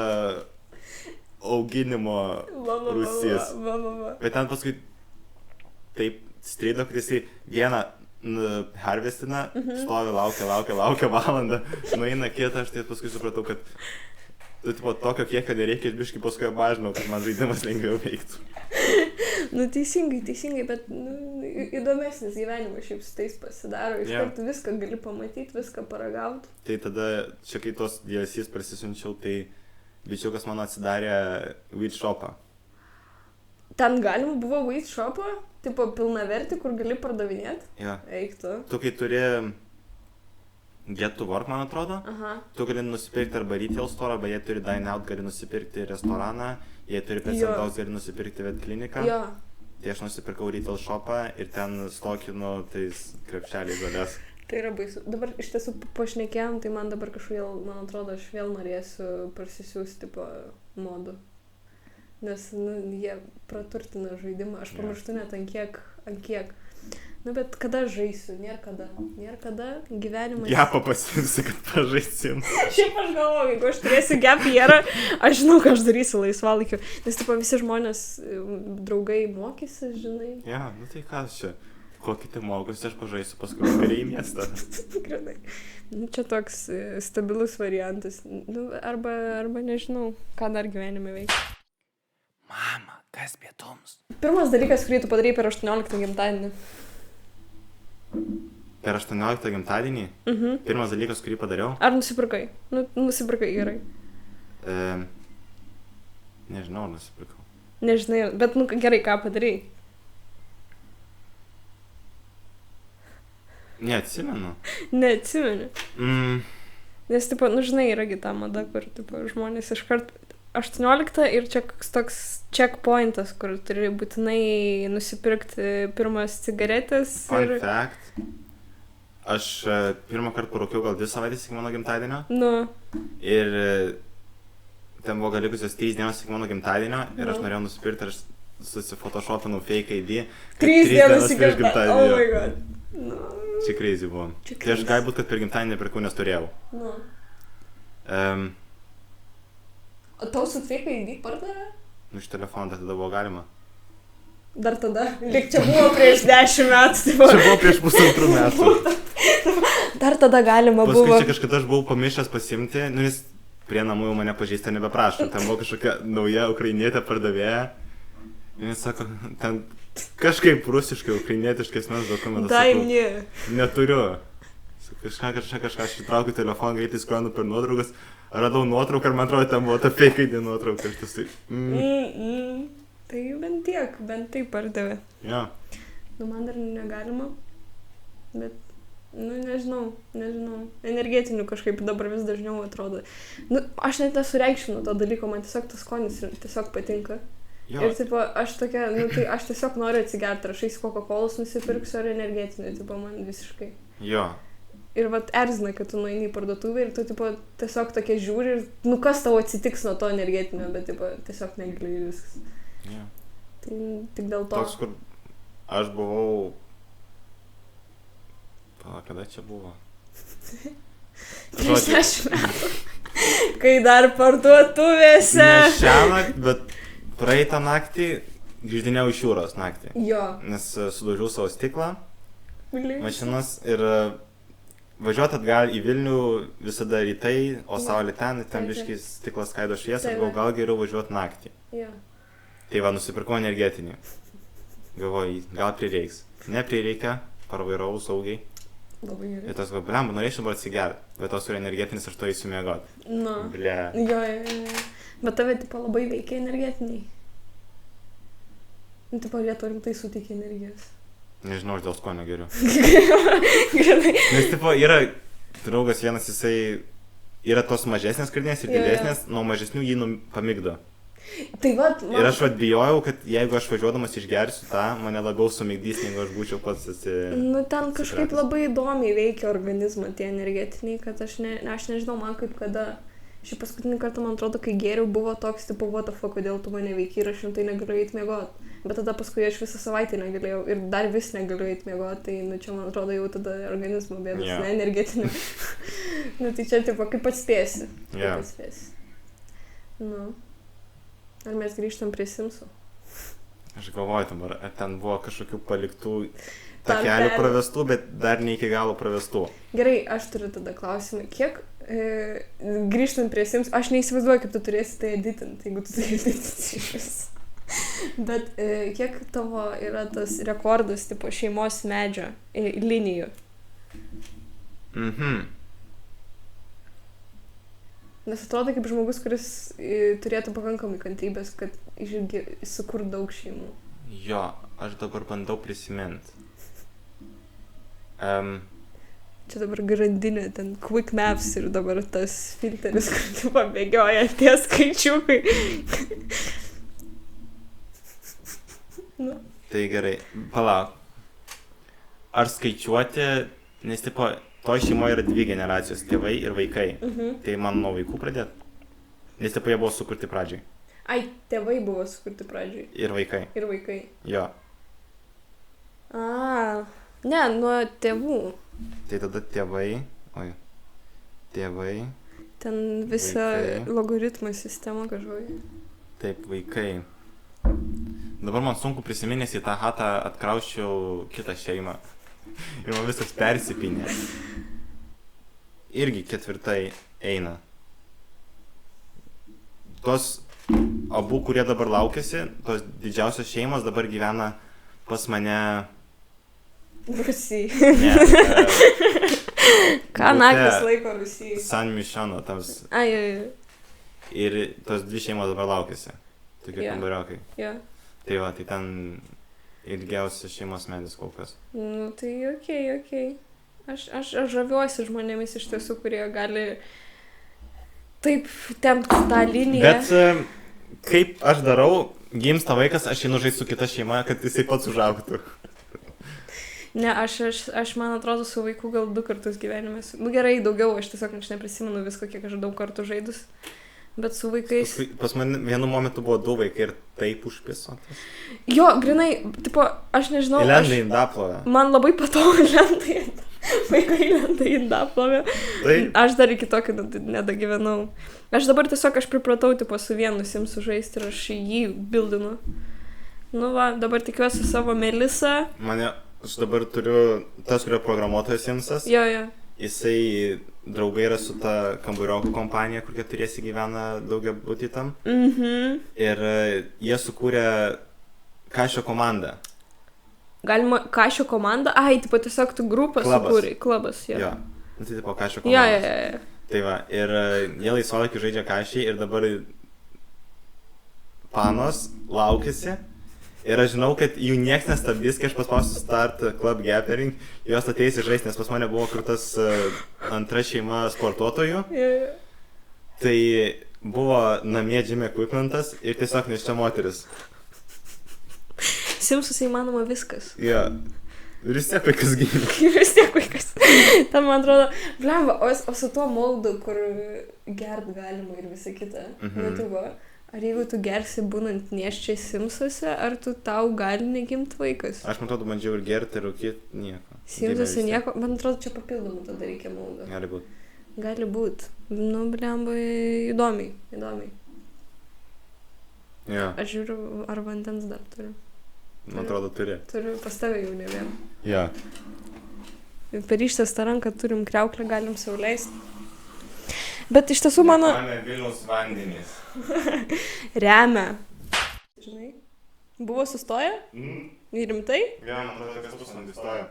auginimo rūsys. Bet ten paskui taip strido, kad jisai vieną harvestina, stovi, laukia valandą, nueina kitą, aš tai paskui supratau, kad tokio kiekio nereikia, ir biškai paskui mažinau, kad man žaidimas lengviau veiktų. Nu teisingai, bet įdomesnis gyvenimas šiaip su tais pasidaro, iš karto viską gali pamatyti, viską paragauti. Tai tada, čia kai tos DLCs prasisiunčiau, tai bičiukas mano atsidarė Weed Shop'ą. Ten galima buvo Weed Shop'ą? Tipo pilnavertį, kur gali pardavinėti? Jo. Eik tu. Tu kai turi Get to Work, man atrodo, tu gali nusipirkti arba retail store, arba jie turi Dine Out, gali nusipirkti restoraną, jie turi Petsentaus, gali nusipirkti vet kliniką. Jo. Tai aš nusipirkau retail shop'ą ir ten stokinu tais krepšeliais žalės. Tai yra baisu. Dabar iš tiesų pašnekėjom, tai man dabar kažkodėl, man atrodo, aš vėl norėsiu parsisiųsti tipo modų. Nes, jie praturtina žaidimą, aš pamirštu net ant kiek. Bet kada žaisiu, nėra kada, gyvenimas... Gepą pasiimsi, kad pažaisim. Šiaip aš galvoju, jeigu aš turėsiu gap yearą, aš žinau, ką aš darysiu laisvalaikiu. Nes, visi žmonės, draugai mokysis, žinai. Ja, tai ką čia, kokį tai mokosi, aš pažaisiu paskui vakariai į miestą. Tikrai. Čia toks stabilus variantas. Arba nežinau, ką dar gyvenime veikia. Mama, kas pietums? Pirmas dalykas, kurį tu padarei per 18 gimtadienį. Per 18 gimtadienį? Pirmas dalykas, kurį padariau? Ar nusipirkai? Nusipirkai gerai. Nežinau, nusipirkau. Nežinai, bet gerai, ką padarai? Neatsimenu. Neatsimeni. Nes, žinai, yragi ta mada, kur, žmonės iškart 18 ir čia toks checkpointas, kur turi būtinai nusipirkti pirmas cigaretės. Fun fact. Aš pirmą kartą parūkiau gal 2 savaitės iki mano gimtadienio. Nu. Ir ten buvo gal likusios 3 dienos iki mano gimtadienio. Ir aš norėjau nusipirkti, ir aš susifotoshopinau fake ID. 3 dienos iki prieš gimtadienį. Oh my god. Nu. Čia crazy buvo. Tai aš galbūt, kad per gimtadienį pirkau, nes turėjau. Nu. O tau su fake ID pardavė? Nu, iš telefono tada buvo galima. Dar tada? Lyg čia buvo prieš 10 metų. Čia buvo prieš 1,5 metų. Dar tada galima Paskui buvo. čia kažkada aš buvau pamiršęs pasimti, nu jis prie namų jau mane pažįsta nebeprašo. Ten buvo kažkokia nauja ukrainietė pardavėja. Ir jis sako, ten kažkaip rusiškai, ukrainietiškai asmens dokumentas. Dai, ne. Neturiu. Kažką, aš įtraukiu telefoną, greitai skrenu per nuotraukas. Radau nuotrauką ir man atrodo, ten buvo ta fake ID nuotrauka. Tai bent tiek, bent taip pardavė. Jo. Nu, man dar negalima, bet, nu, nežinau. Energetinių kažkaip dabar vis dažniau atrodo. Nu, aš net nesureikšminu to dalyko, man tiesiog tas skonis tiesiog patinka. Jo. Ir, tipo, aš tokia, nu, tai aš tiesiog noriu atsigerti, aš eisiu Coca-Colos nusipirksiu ar energetinių, tipo, man visiškai. Jo. Ir vat erzina, kad tu nueini į parduotuvę ir tu, tipo, tiesiog tokia žiūri ir, nu, kas tau atsitiks nuo to energetinio, bet, tipo, tiesiog negali ir viskas. Jo. Tai tik dėl to. Toks, kur aš buvau... Kada čia buvo? Prieš 10 metų. Kai dar parduotuvėse. Ne šiąnakt, bet praeitą naktį grįždinėjau iš jūros naktį. Jo. Nes sudaužiau savo stiklą, Myliai. mašinas ir važiuoti atgal į Vilnių visada rytai, o saulė ten Taip, biškai stiklas skaido šviesą, Taip, galvoju, gal geriau važiuoti naktį. Jo. Tai va, nusipirkau energetinį. Galvoju, gal prireiks. Neprireikia, parvairavau saugiai. Labai gerai. Ir tas va, blemba, norėčiau dabar atsigerti, bet tos yra energetinis, aš to eisiu miegoti. Nu. Ble. Jo. Bet tave, tipo, labai veikia energetiniai. Nu, tipo, lietu rimtai suteikia energijos. Nežinau, aš dėl skonio geriu. Gerai. Nes, tipo, yra draugas vienas, jisai yra tos mažesnės skardinės ir Jo, jo. didesnės, nuo mažesnių jį pamigdo. Tai va, Ir aš bijojau, kad jeigu aš važiuodamas išgersiu tą, mane labiau sumigdys, negu aš būčiau pats Nu, ten kažkaip atsikratęs. labai įdomiai veikia organizmą tie energetiniai, kad aš nežinau, man kaip kada. Šį paskutinį kartą, man atrodo, kai geriau buvo toks, tipo, what the fuck, kodėl tu mane veiki ir aš rimtai negaliu eiti miegoti. Bet tada paskui aš visą savaitę negalėjau ir dar vis negaliu eiti miegoti, tai, nu, čia, man atrodo, jau tada organizmo bėdas, Jo. ne energetinių. Nu, tai čia, tipo, kaip atspėsi. Jo. Kaip atspėsi. Nu. Ar mes grįžtam prie Simsų? Aš galvoju dabar, ar ten buvo kažkokių paliktų Tarpelių. takelių pravestų, bet dar ne iki galo pravestų. Gerai, aš turiu tada klausimą. Kiek, grįžtant prie Sims, aš neįsivaizduoju, kaip tu turėsi tai editinti, jeigu tu tai editinti iš vis. Bet kiek tavo yra tas rekordas, tipo, šeimos medžio linijų? Mhm. Nes atrodo kaip žmogus, kuris turėtų pakankamai kantrybės, kad sukurt daug šeimų. Jo, aš dabar bandau prisiminti. Čia dabar grandinė, ten quick maps ir dabar tas filteris, kur tu pabėgioja tie skaičiukai. Nu. Tai gerai, palauk. Ar skaičiuoti, nes tipo, toj šeimoje yra 2 generacijos, tėvai ir vaikai. Tai man nuo vaikų pradėti. Nes tipo, jie buvo sukurti pradžiai. Ai, tėvai buvo sukurti pradžiai. Ir vaikai. Ir vaikai. Jo. Ne, nuo tėvų. Tai tada tėvai. Oi. Tėvai. Ten visa Vaikai. logaritmų sistema kažkokia. Taip, vaikai. Dabar man sunku prisiminęs į tą hatą atkrauščiau kitą šeimą. Ir man viskas persipinė. Irgi 4 eina. Tos abu, kurie dabar laukiasi, tos didžiausios šeimos dabar gyvena pas mane... Rusijai. Ne, Ką bute naktis laiko Rusijai? San Mišano, tams. Ai, Ir tos 2 šeimos dabar laukiasi. Tokie Jo. kambariokai. jo. Tai va, tai ten ilgiausias šeimos medis kol kas. Nu, tai okei. Aš žaviuosi žmonėmis iš tiesų, kurie gali taip tempti tą liniją. Bet kaip aš darau, gimsta vaikas, aš einu žaisti su kita šeima, kad jisai pats užaugtų. Ne, aš man atrodo, su vaiku gal 2 kartus gyvenime. Nu gerai, daugiau, aš tiesiog neprisimenu visko, kiek aš daug kartų žaidus. Bet su vaikais... Pas mane vienu momentu buvo 2 vaikai ir taip užpiso. Jo, grinai, tipo, aš nežinau... Lenda į indaplovę. Man labai patogu lenda vaikai lenda į indaplovę. Aš dar iki tokio nedagyvenau. Aš dabar tiesiog aš pripratau, tipo, su vienu Simsu žaisti ir aš jį bildinu. Nu va, dabar tikiuosi savo Melisa. Aš dabar turiu tas, kurio programuotojas Simsas. Jo. Jisai draugai yra su ta kambariokų kompanija, kur 4 gyvena daugiabutį tam. Ir jie sukūrė Kašio komandą. Galima Kašio komandą? Ai, tipo tiesiog tu grupą sukūrė. Klubas, jo. Jo. Tai tipo Kašio komandas. Jo. Tai va, ir jie laisvalaikį žaidžia Kašį ir dabar panos laukėsi. Ir aš žinau, kad jų nieks nestabdys, kai aš paspausiu Start Club Gathering, jos ateis ir žaisti, nes pas mane buvo kurtas antra šeima sportuotojų. Tai buvo namie gym equipmentas ir tiesiog neščia moteris. Simsus įmanoma viskas. Jo. Ir vis tiek vaikas gimė. Vis tiek vaikas. Tam man atrodo, blemba, o su tuo moldu, kur gert galima ir visa kita. Lietuva. Ar jeigu tu gersi būnant nėščiai Simsuose, ar tau gali negimti vaikas? Aš man atrodo, bandžiau ir gerti, ir rūkyti, nieko. Simsuose nieko, man atrodo, čia papildomų tada reikia moldo. Gali būt. Nu, blemba, įdomiai. Jo. Aš žiūriu, ar vandens dar turiu. Man atrodo, turi. Turiu, pas tave jau nebėm. Jo. Per ištęs tą ranką turim kriauklę, galim sau leisti. Bet iš tiesų mano... Remia Vilniaus vandenys. Remia. Žinai? Buvo sustoję? Rimtai? Jo, man atrodo, kas pusvalandį stojo.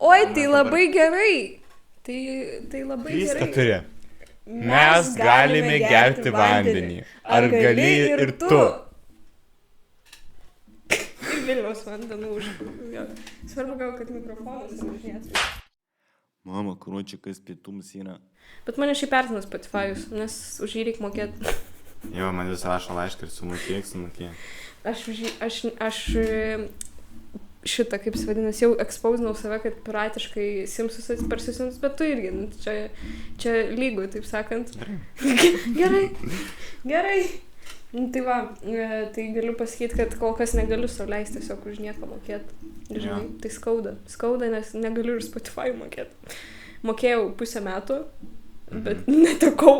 Oi, tai labai gerai. Tai labai gerai. Viską turi. Mes galime gerti vandenį. Ar gali ir tu? Vilniaus vandenų už. Svarbu gal, kad mikrofonas važinėtų. Mama, kručikas pietums yra. Bet mane šiaip erzina Spotify'us, nes už jį reikia mokėti. Jo, man vis rašo laišką ir sumokėk. Aš šitą, kaip jis vadinasi, jau expausinau save, kad piratiškai Simsus persisins, bet tu irgi, čia lygu, taip sakant. Gerai. Tai va, tai galiu pasakyti, kad kol kas negaliu sau leisti tiesiog už nieką mokėti. Žinai, tai skauda, nes negaliu ir Spotify mokėti. Mokėjau 1,5 metų, bet netekau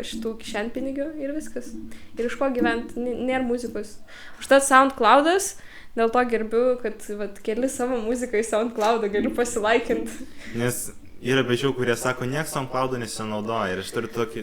šitų kišenpinigių ir viskas. Ir iš ko gyventi, nėra muzikos. Užtat SoundCloudas, dėl to gerbiu, kad keli savo muziką į SoundCloudą galiu pasilaikinti. Nes yra bežiau, kurie sako, nieks SoundCloud'o nesinaudoja. Ir aš turiu tokį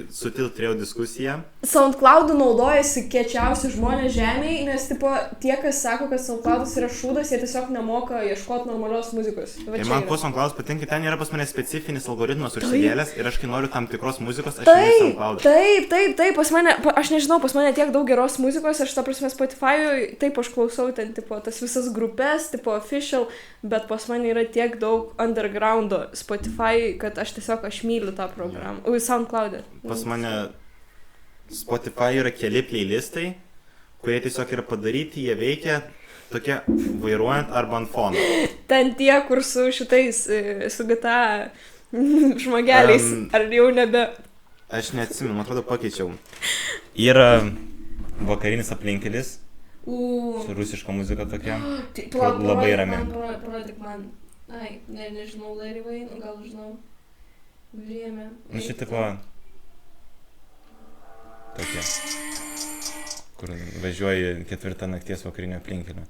turėjau diskusiją. SoundCloud'u naudojasi kiečiausi žmonės žemėje, nes tipo, tie, kas sako, kad SoundCloud'as yra šūdas, jie tiesiog nemoka ieškoti normalios muzikos. Ir man kuo SoundCloud'as patinka, ten yra pas mane specifinis algoritmas užsidėlęs ir aš kai noriu tam tikros muzikos, aš einu į SoundCloud'ą. Taip, pas mane, aš nežinau, pas mane tiek daug geros muzikos, aš ta prasme Spotify'ui, taip aš klausau ten tipo tas visas grupės, tipo official, bet pas mane yra tiek daug undergroundo Spotify, kad aš myliu tą programą. SoundCloud'e. Pas mane Spotify yra keli playlistai, kurie tiesiog yra padaryti, jie veikia tokie vairuojant arba ant fono. Ten tie, kur su šitais, su GTA žmogeliais, ar jau nebe... Aš neatsimenu, man atrodo pakeičiau. Yra vakarinis aplinkelis, su rusiška muzika tokia, labai rami. Parodyk man. Ai, nežinau, Larivai, gal žinau. Vrėmė. Nu šitipo tokia, kur važiuoji 4 nakties vakarinio aplinkelio.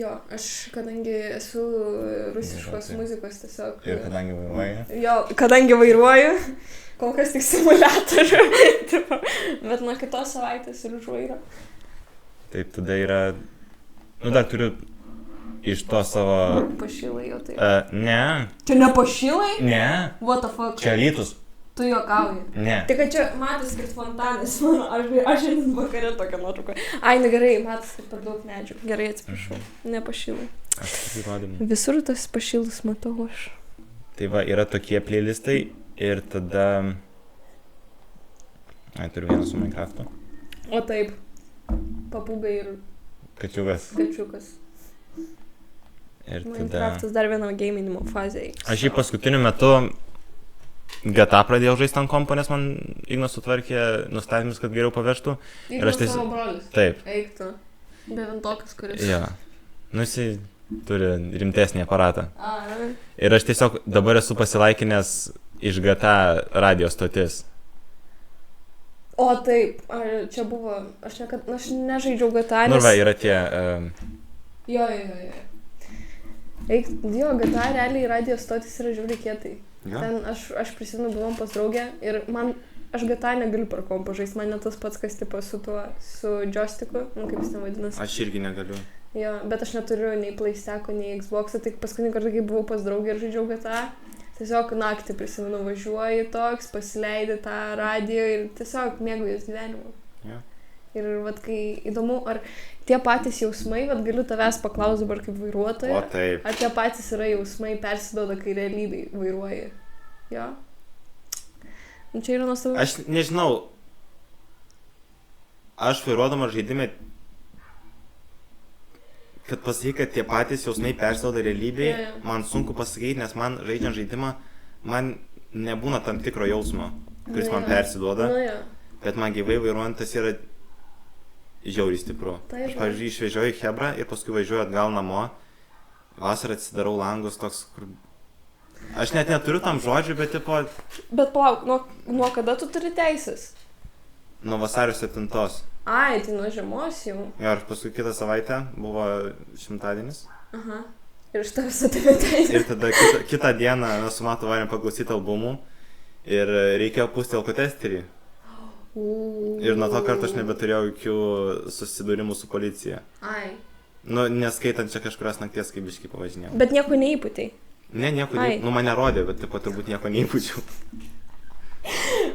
Jo, aš kadangi esu rusiškos muzikos tiesiog. Ir kadangi vairuoju? Jo, kadangi vairuoju, kol kas tik simuliatorių, bet nuo kitos savaitės ir už vairo. Taip, tada yra, dar turiu iš to savo... Pašilai jau taip. Ne. Čia ne pašilai? Ne. What the fuck? Čia Alytus. Tu juokauji. Ne. Tik, kad čia matas kaip fontanas, aš šiandien vakare tokią nuotrauką. Ai, gerai, matas kaip per daug medžių. Gerai, atsiprašau. Ne pašilai. Aš taip įrodymų. Visur tas pašilus matau aš. Tai va, yra tokie playlistai ir tada Ai, turiu vieną su Minecraftu. O taip. Papūgai ir Kačiukas. kačiukas. Ir tada... Minecraftas dar viena gaminimo fazė. Aš jį paskutiniu metu GTA pradėjau žaisti ant kompo, nes man Ignas sutvarkė nustatymus, kad geriau pavežtų. Ir aš savo brolis. Taip. Eik tu. Devintokas, kuris. Jo. Nu, jisai turi rimtesnį aparatą. A, Ir aš tiesiog dabar esu pasilaikinęs iš GTA radio stotis. O taip, ar čia buvo, aš nežaidžiau GTA, Nu, va, yra tie... Jo. Eik, jo, GTA realiai radio stotis yra žiauriai kietai. Jo. Ten aš prisimenu, buvom pas draugę ir aš GTA negaliu per kompą žaisti, man net tas pats, kas tipo su joysticku, nu kaip jis ten vadinasi. Aš irgi negaliu. Jo, bet aš neturiu nei PlayStation, nei Xbox, tai paskutinį kartą, kai buvau pas draugę ir žaidžiau GTA, tiesiog naktį prisimenu, važiuoji toks, pasileidi tą radiją ir tiesiog mėgaujies gyvenimu. Jo. Ir vat kai įdomu, ar tie patys jausmai, vat galiu tavęs paklausti dabar kaip vairuotoja, O taip. ar tie patys yra jausmai persiduoda, kai realybėj vairuoji. Jo. Nu čia yra nuostabu. Aš nežinau. Aš vairuodamas žaidimą, kad pasakyk, kad tie patys jausmai persiduoda realybėje, Jo. man sunku pasakyti, nes man žaidžiant žaidimą, man nebūna tam tikro jausmo, kuris Nu man jo. persiduoda, Nu jo. bet man gyvai vairuojant tas yra žiauriai stipru. Taip, Aš, pavyzdžiui, išvežioju Hebrą ir paskui važiuoju atgal namo, vasarą atsidarau langus toks, kur... Aš net neturiu tam žodžių, bet tipo, Bet palauk, nuo kada tu turi teisės? nuo vasario 7. Ai, tai nuo žiemos jau. Jo, ir paskui kitą savaitę buvo šimtadienis. Aha. Ir iš tavęs atėmė teisės. Ir tada kitą dieną mes su Matu varėm paklausyti albumų ir reikėjo pūsti alkotesterį. Ir nuo to karto aš nebeturėjau jokių susidūrimų su policija. Ai. Nu, neskaitant čia kažkurios nakties, kai biškai pavažinėjau. Bet nieko neįpūtei. Ne, nieko, Ai. nu mane rodė, bet taip pat turbūt nieko neįpūčiau.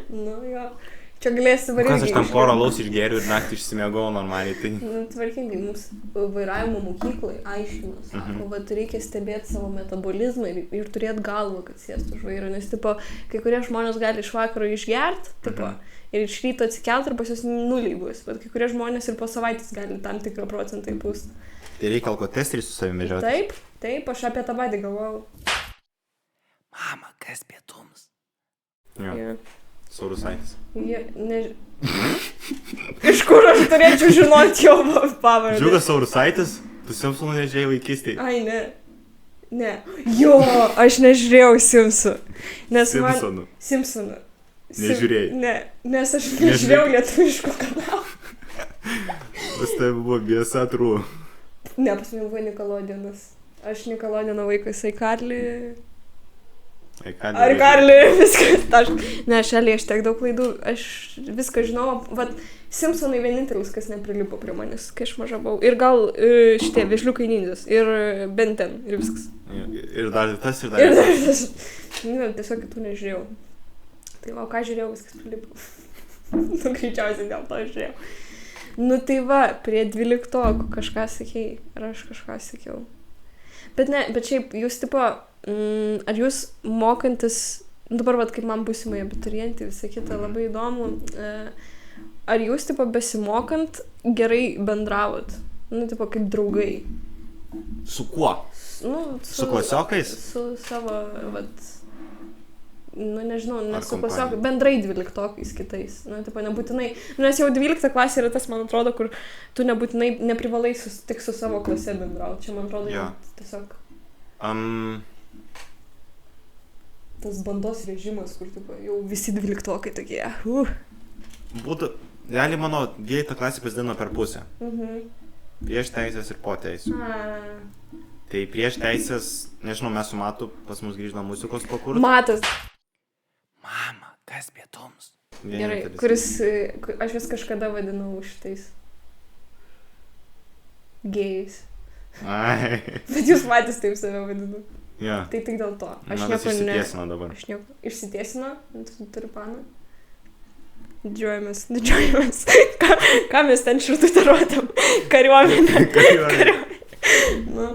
Nu jo. Čia galėsi varyti. Kas aš tam porą alaus išgėriau ir naktį išsimiegau normaliai, tai... Nu, tvarkingai, mums vairavimo mokyklai aiškino, sako, vat reikia stebėti savo metabolizmą ir turėti galvą, kad sėstų už vairo, nes, tipo, kai kurie žmonės gali iš vakaro išgerti, tipo, ir iš ryto atsikelt ir pas jūs nuliai bus, bet kai kurie žmonės ir po savaitės gali tam tikrą procentą įpūsti. Tai reikia alkotesterį su savimi vežioti. Taip, aš apie tą patį galvojau. Mama, kas pietums? Jo, Yeah. Saurusaitis. Iš kur aš turėčiau žinoti jo pavardę? Džiugas Saurusaitis? Tu Simpsonų nežiūrėjai vaikystėje? Ai, ne. Ne. Jo, aš nežiūrėjau Simpsonų. Simpsonų. Simpsonų. Nežiūrėjai? Ne, nes aš nežiūrėjau lietuviškų kanalų. Pas tai buvo biesa trū. Ne, pas mane buvo Nikolodinas. Aš Nikolodino vaikas, Aikarli. Aikarli, viskas. Ne, šaliai aš tiek daug klaidų. Aš viską žinau. Vat, Simpsonai vienintelis, kas neprilipo prie manęs, kai aš maža buvau. Ir gal šitie Vėžliukai ninjas. Ir Ben 10. Ir viskas. Ir dar tas, ir dar Ir tas. Ne, tiesiog kitų nežiūrėjau. Tai va, ką žiūrėjau, viskas prilipo. Nu, greičiausiai dėl to žiūrėjau. Nu tai va, prie 12 kažką sakei, ar aš kažką sakiau. Bet ne, bet šiaip, jūs tipo, ar jūs mokantis, dabar vat kaip man būsimai abiturientį, visą kitą labai įdomu, ar jūs tipo besimokant gerai bendravot? Nu, tipo, kaip draugai. Su kuo? Nu, Su klasiokais? Su savo, vat, nu nežinau, Ar nes su kompanija? klasiokais, bendrai 12 kitais. Nu, tipo, nebūtinai, nes jau 12 klasė yra tas, man atrodo, kur tu nebūtinai, neprivalai tik su savo klase bendrauti. Čia, man atrodo, Jo. tiesiog Um, tas bandos režimas, kur tipo, jau visi 12 tokie. būtų, realiai mano 12 klasė pasidino per pusę. Prieš teisės ir po teisų. Tai prieš teisės, nežinau, mes su Matu pas mus grįždom muzikos pakurti. Matas. Mama, kas pietums? Gerai, kuris, aš vis kažkada vadinau šitais gėjais. Ai, Bet jūs patys taip save vadinu. jo. Tai tik dėl to. Aš Matas nieko ne... išsitiesino dabar. Aš nieko... Išsitiesino? Turi paną? Didžiuojamės. Ką mes ten širtutę rodėm? Kariuomenę. Nu.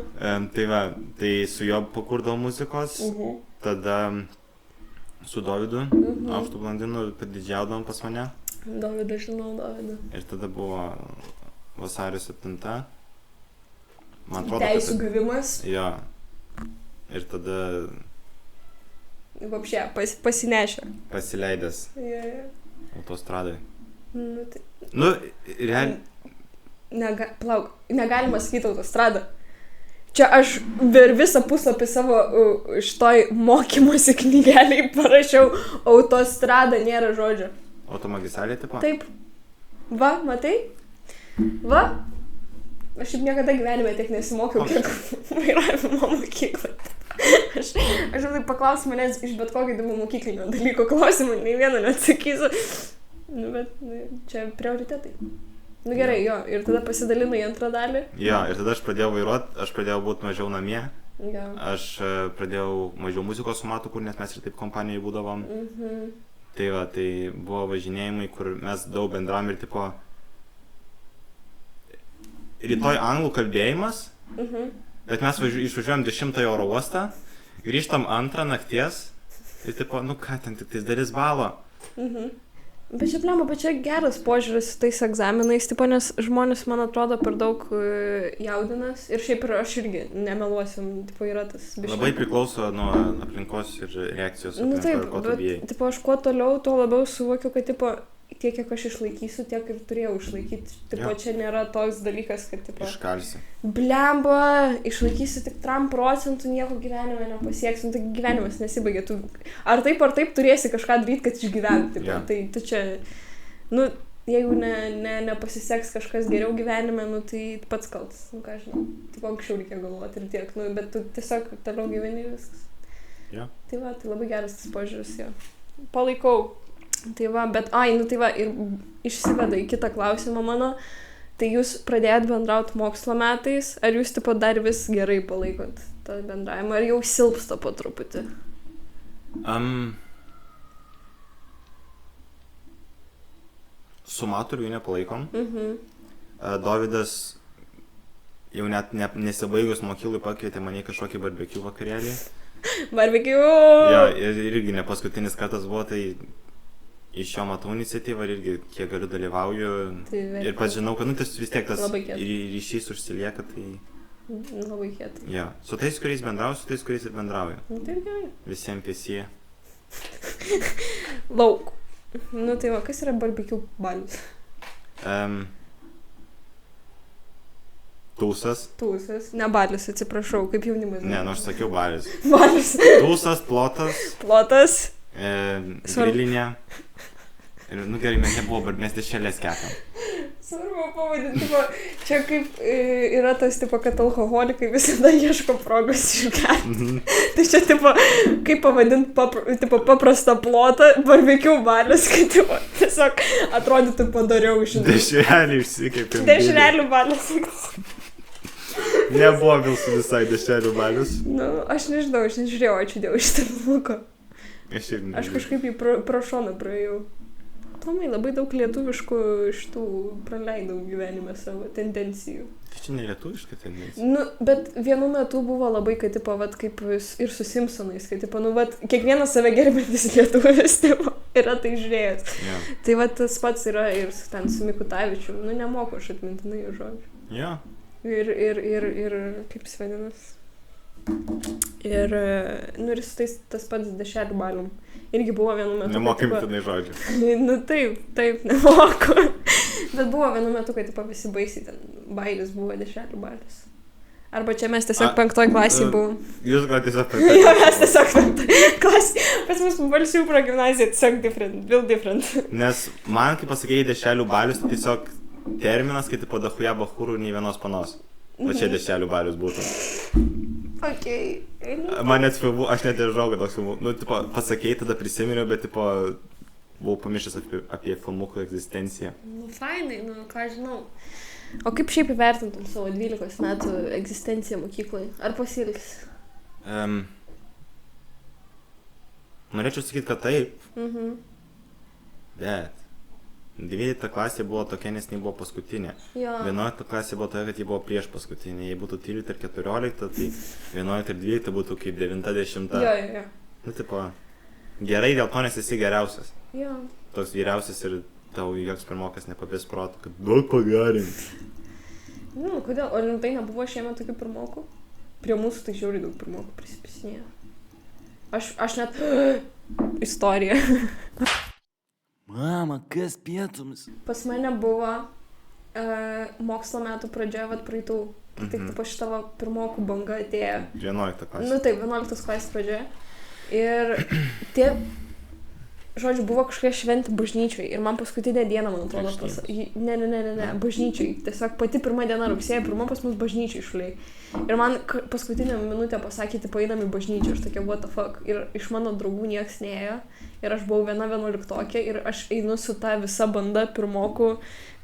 Tai va, tai su juo pakurdavo muzikos, tada su Dovydu, aukštu blondinu, didžiaudavom pas mane. Dovydą žinau, Dovydą. Ir tada buvo vasario 7. Man atrodo, Teisų gavimas. Jo. Ir tada Vapšė, pasinešė. pasileidęs Yeah. autostradai. Nu, tai... Nu, realiai. Plauk, negalima sakyti autostradą. Čia aš per visą puslapį savo šitoj mokymosi knygeliai parašiau autostrada, nėra žodžio. Automagistralė tipo? Taip. Va, matai? Va. Aš šiaip niekada gyvenime tiek nesimokiau, kiek vairavimo mokykloje. Aš taip paklausiu manęs iš bet kokio įdomu mokyklinio dalyko klausimų, nei vieną neatsakysiu. Nu, bet čia prioritetai. Nu gerai, jo, ir tada pasidalinu į antrą dalį. Jo, ir tada aš pradėjau vairuoti, aš pradėjau būti mažiau namie. Jo. Aš pradėjau mažiau muzikos su matu, kur nes mes ir taip kompanijai būdavom. Tai va, tai buvo važinėjimai, kur mes daug bendravom ir tipo rytoj anglų kalbėjimas, bet mes išvažiuojam 10 oro uostą, grįžtam 2 nakties ir tipo, nu ką ten, tik tais dalis balo. Bet čia plemo, bet čia geras požiūris tais egzaminais, tipo, nes žmonės, man atrodo, per daug jaudinas ir šiaip ir aš irgi nemeluosiu, tipo, yra tas biškai. Labai priklauso nuo aplinkos ir reakcijos, Nu taip, ko tu bijai. bet, tipo, aš kuo toliau, tuo labiau suvokiu, kad, tipo, tiek, kiek aš išlaikysiu, tiek ir turėjau išlaikyti. Tipo, Jo. čia nėra toks dalykas, kad, tipo, Iškalsi. blemba, išlaikysi tik 3%, nieko gyvenime nepasieksi, nu, tai gyvenimas nesibaigia. Tu ar taip turėsi kažką daryti, kad išgyventi. Tipo, Jo. tai tu čia, nu, jeigu nepasiseks kažkas geriau gyvenime, nu, tai pats kaltas. Nu, ką žinau, tipo, anksčiau reikia galvoti ir tiek, nu, bet tu tiesiog toliau gyveni ir viskas. Jo. Tai va, tai labai geras tas požiūris, jo. Palaikau. Tai va, bet, nu tai va, ir išsiveda į kitą klausimą mano. Tai jūs pradėjot bendrauti mokslo metais, ar jūs, tipo, dar vis gerai palaikot tą bendravimą, ar jau silpsta po truputį? Su maturiu jų nepalaikom. Dovydas jau net nesibaigus mokyklai pakvietė mane į kažkokį barbecue vakarėlį. Barbecue! Jo, ir irgi ne paskutinis kartas buvo, tai iš jo matau iniciatyvą ir irgi kiek galiu dalyvauju. Tai Ir pats žinau, kad tas vis tiek tas Labai kieta. ryšys užsilieka, tai Labai kieta. jo. Su tais, kuriais bendrauju, su tais, kuriais ir bendrauju. Nu tai gerai. Visiems piesie. Lauk. Nu tai va, kas yra barbecue balius? Tūsas. Tūsas. Ne balius, atsiprašau, kaip jaunimas. Ne, nu aš sakiau balius. Balius. Tūsas, plotas, Plotas. grilinė. Ir, nu gerai, mes dešelės kepėm. Svarbu pavadinti, čia kaip yra tas, tipo, kad alkoholikai visada ieško progos išgerti. Tai čia, tipo, kaip pavadinti paprastą plotą, barbecue balius, kad, tipo, tiesiog atrodytų padariau iš Dešrelį išsikėpėm. Dešrelių balius. Nebuvo vilsų visai dešrelių balius. Nu, aš nežinau, aš nežiūrėjau, ačiū Dievui šitą filmuką. Aš kažkaip jį pro šoną praėjau. Tomai, labai daug lietuviškų šitų praleidau gyvenime savo tendencijų. Tai čia ne lietuviška tendencija. Nu, bet vienu metu buvo labai, kad, tipo, vat, kaip ir su Simpsonais, kad, tipo, nu, vat, kiekvienas save gerbintis lietuvis, tipo, yra tai žiūrėjęs. Jo. Tai, vat, tas pats yra ir ten su Mikutavičiu, nu, nemoku aš atmintinai jų žodžių. Jo. Ir, kaip jis vadinas. Ir, nu, ir su tas pats dešrelių balium. Irgi buvo vienu metu. Nemokai mintinai žodžių. Nu, taip, nemoku. Bet buvo vienu metu, kad, tipo, visi baisiai ten bailis buvo dešrelių balius. Arba čia mes tiesiog 5 klasėje buvom. Jūs gal tiesiog Jo, mes tiesiog 5 klasėje. Pas mus Balsių progimnazija tiesiog different. Nes man, kaip pasakėjai, dešrelių balius, tai tiesiog terminas, kai tipo dachuja bachūrų nei vienos panos. O čia dešrelių balius būtų. Okay. Man net filmų, aš net ir žinau, kad toks filmų. Nu, tipo, pasakėjai, tada prisiminiau, bet, tipo, buvau pamiršęs apie filmukų egzistenciją. Nu, fainai, nu, ką žinau. O kaip šiaip įvertintum savo 12 metų egzistenciją mokyklai? Ar pasiilgsi? Norėčiau sakyti, kad taip. Bet 12 klasė buvo tokia, nes jinai buvo paskutinė. Jo. 11 klasė buvo tokia, kad ji buvo prieš paskutinė. Jei būtų 13 ir 14, tai 11 ir 12 būtų kaip 9-10. Jo. Nu, tipo, gerai dėl to, nes esi geriausias. Jo. Toks vyriausias ir tau joks pirmokas nepabės protų, kad daug pagarinti. Kodėl? O rimtai nebuvo šiemet tokių pirmokų? Prie mūsų tai žiauriai daug pirmokų prisipisinėjo. Aš net... Istorija. Mama, kas pietums? Pas mane buvo mokslo metų pradžioje, vat praeitų. Tik po šitavo pirmokų banga atėjo. 11 klasė. Nu taip, 11 klasės pradžioje. Ir tie, žodžiu, buvo kažkokia šventė bažnyčiai. Ir man paskutinę dieną, man atrodo, Ne, bažnyčiai. Tiesiog pati pirma diena rugsėjo, pirma pas mus bažnyčiai šuliai. Ir man paskutinę minutę pasakė, tipo, einam į bažnyčią. Aš tokia, what the fuck. Ir iš mano draugų nieks neėjo. Ir aš buvau viena 11-okė. Ir aš einu su ta visa banda pirmokų,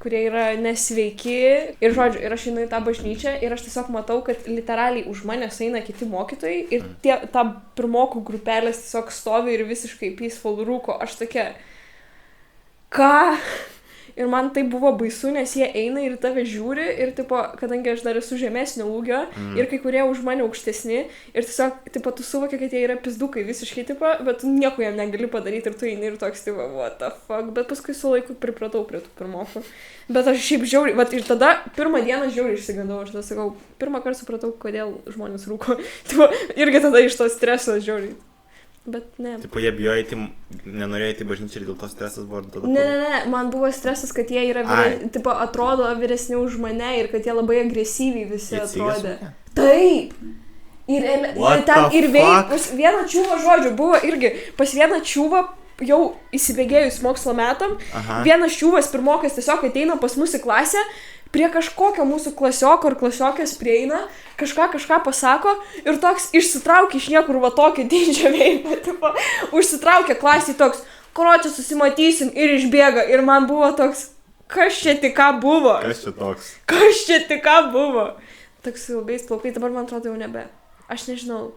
kurie yra nesveiki. Ir žodžiu, ir aš einu į tą bažnyčią. Ir aš tiesiog matau, kad literaliai už manęs eina kiti mokytojai. Ir ta pirmokų grupelės tiesiog stovi ir visiškai peaceful rūko. Aš tokia, ką? Ir man tai buvo baisu, nes jie eina ir tave žiūri ir, tipo, kadangi aš dar esu žemesnio ūgio ir kai kurie už mane aukštesni ir tiesiog, tipo, tu suvoki, kad jie yra pizdukai visiškai, tipo, bet tu nieko jam negali padaryti ir tu eini ir toks, tipo, what the fuck, bet paskui su laiku pripratau prie tų pirmokų. Bet aš šiaip žiauriai, vat ir tada pirmą dieną žiauriai išsigandau, aš tada sakau, pirmą kartą supratau, kodėl žmonės rūko, tipo, irgi tada iš to streso žiauriai. Bet ne. Tipo, jie bijojo eiti, nenorėjo eiti bažnyčią ir dėl to stresas buvo tada. Ne, man buvo stresas, kad jie yra, tipo, atrodo vyresni už mane ir kad jie labai agresyviai visi atrodė. Taip! Ir vieną čiūvą, žodžiu, buvo irgi, pas vieną čiūvą jau įsibėgėjus mokslo metam, vienas čiūvas pirmokas tiesiog ateina pas mus į klasę, prie kažkokio mūsų klasioko ar klasiokės prieina, kažką pasako ir toks išsitraukia iš niekur va tokį dydžią veimą, tipo, užsitraukia klasiai toks, koročią susimatysim ir išbėga ir man buvo toks, kas čia tik ką buvo? Kas čia tik ką buvo? Toks ilgais plaukai, dabar man atrodo jau nebe. Aš nežinau.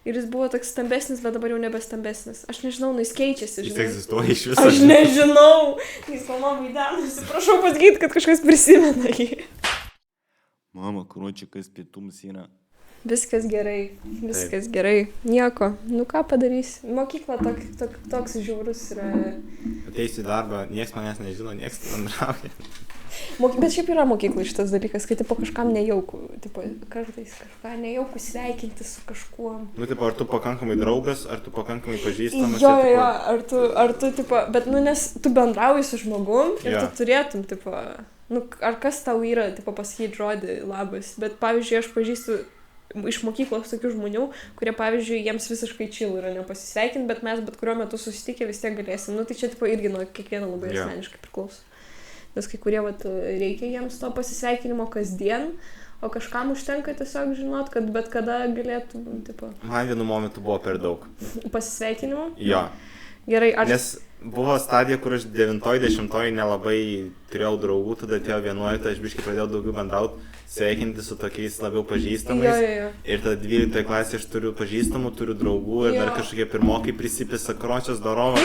Ir jis buvo toks stambesnis, bet dabar jau nebestambesnis. Aš nežinau, jis keičiasi, žinai. Jis egzistuoja iš viso. Aš nežinau. Jis mama vaidenasi. Prašau pasakyti, kad kažkas prisimena jį. Mama, kruočiai, kas pietums yra? Viskas gerai. Viskas gerai. Nieko. Nu ką padarysi? Mokykla toks žiaurus yra. Ateisiu į darbą, nieks manęs nežino, nieks bendrauja. Bet šiaip yra mokyklai šitas dalykas, kai tipo kažkam nejaukų, tipo kartais kažką nejaukų sveikinti su kažkuom. Nu, tipo, ar tu pakankamai draugas, ar tu pakankamai pažįstamas? Jo, ar tu, tipo, bet, nu, nes tu bendrauji su žmogum ir tu turėtum, tipo, nu, ar kas tau yra, tipo, pasakyti žodį labas, bet, pavyzdžiui, aš pažįstu iš mokyklos tokių žmonių, kurie, pavyzdžiui, jiems visiškai chill yra nepasisveikinti, bet mes bet kuriuo metu susitikę vis tiek galėsim, nu, tai čia, tipo, irgi nuo kiekvieno labai asmeniškai priklauso. Nes kai kurie, vat, reikia jiems to pasisveikinimo kasdien, o kažkam užtenka tiesiog žinot, kad bet kada galėtų, tipo... Man vienu momentu buvo per daug. Pasisveikinimo? Jo. Gerai, Nes buvo stadija, kur aš 9-10 nelabai turėjau draugų, tada atėjo 11, aš biškai pradėjau daugiau bendrauti, sveikinti su tokiais labiau pažįstamais. Jo. Ir tada 12 klasė aš turiu pažįstamų, turiu draugų ir dar kažkokie pirmokai prisipisa kročias darovą.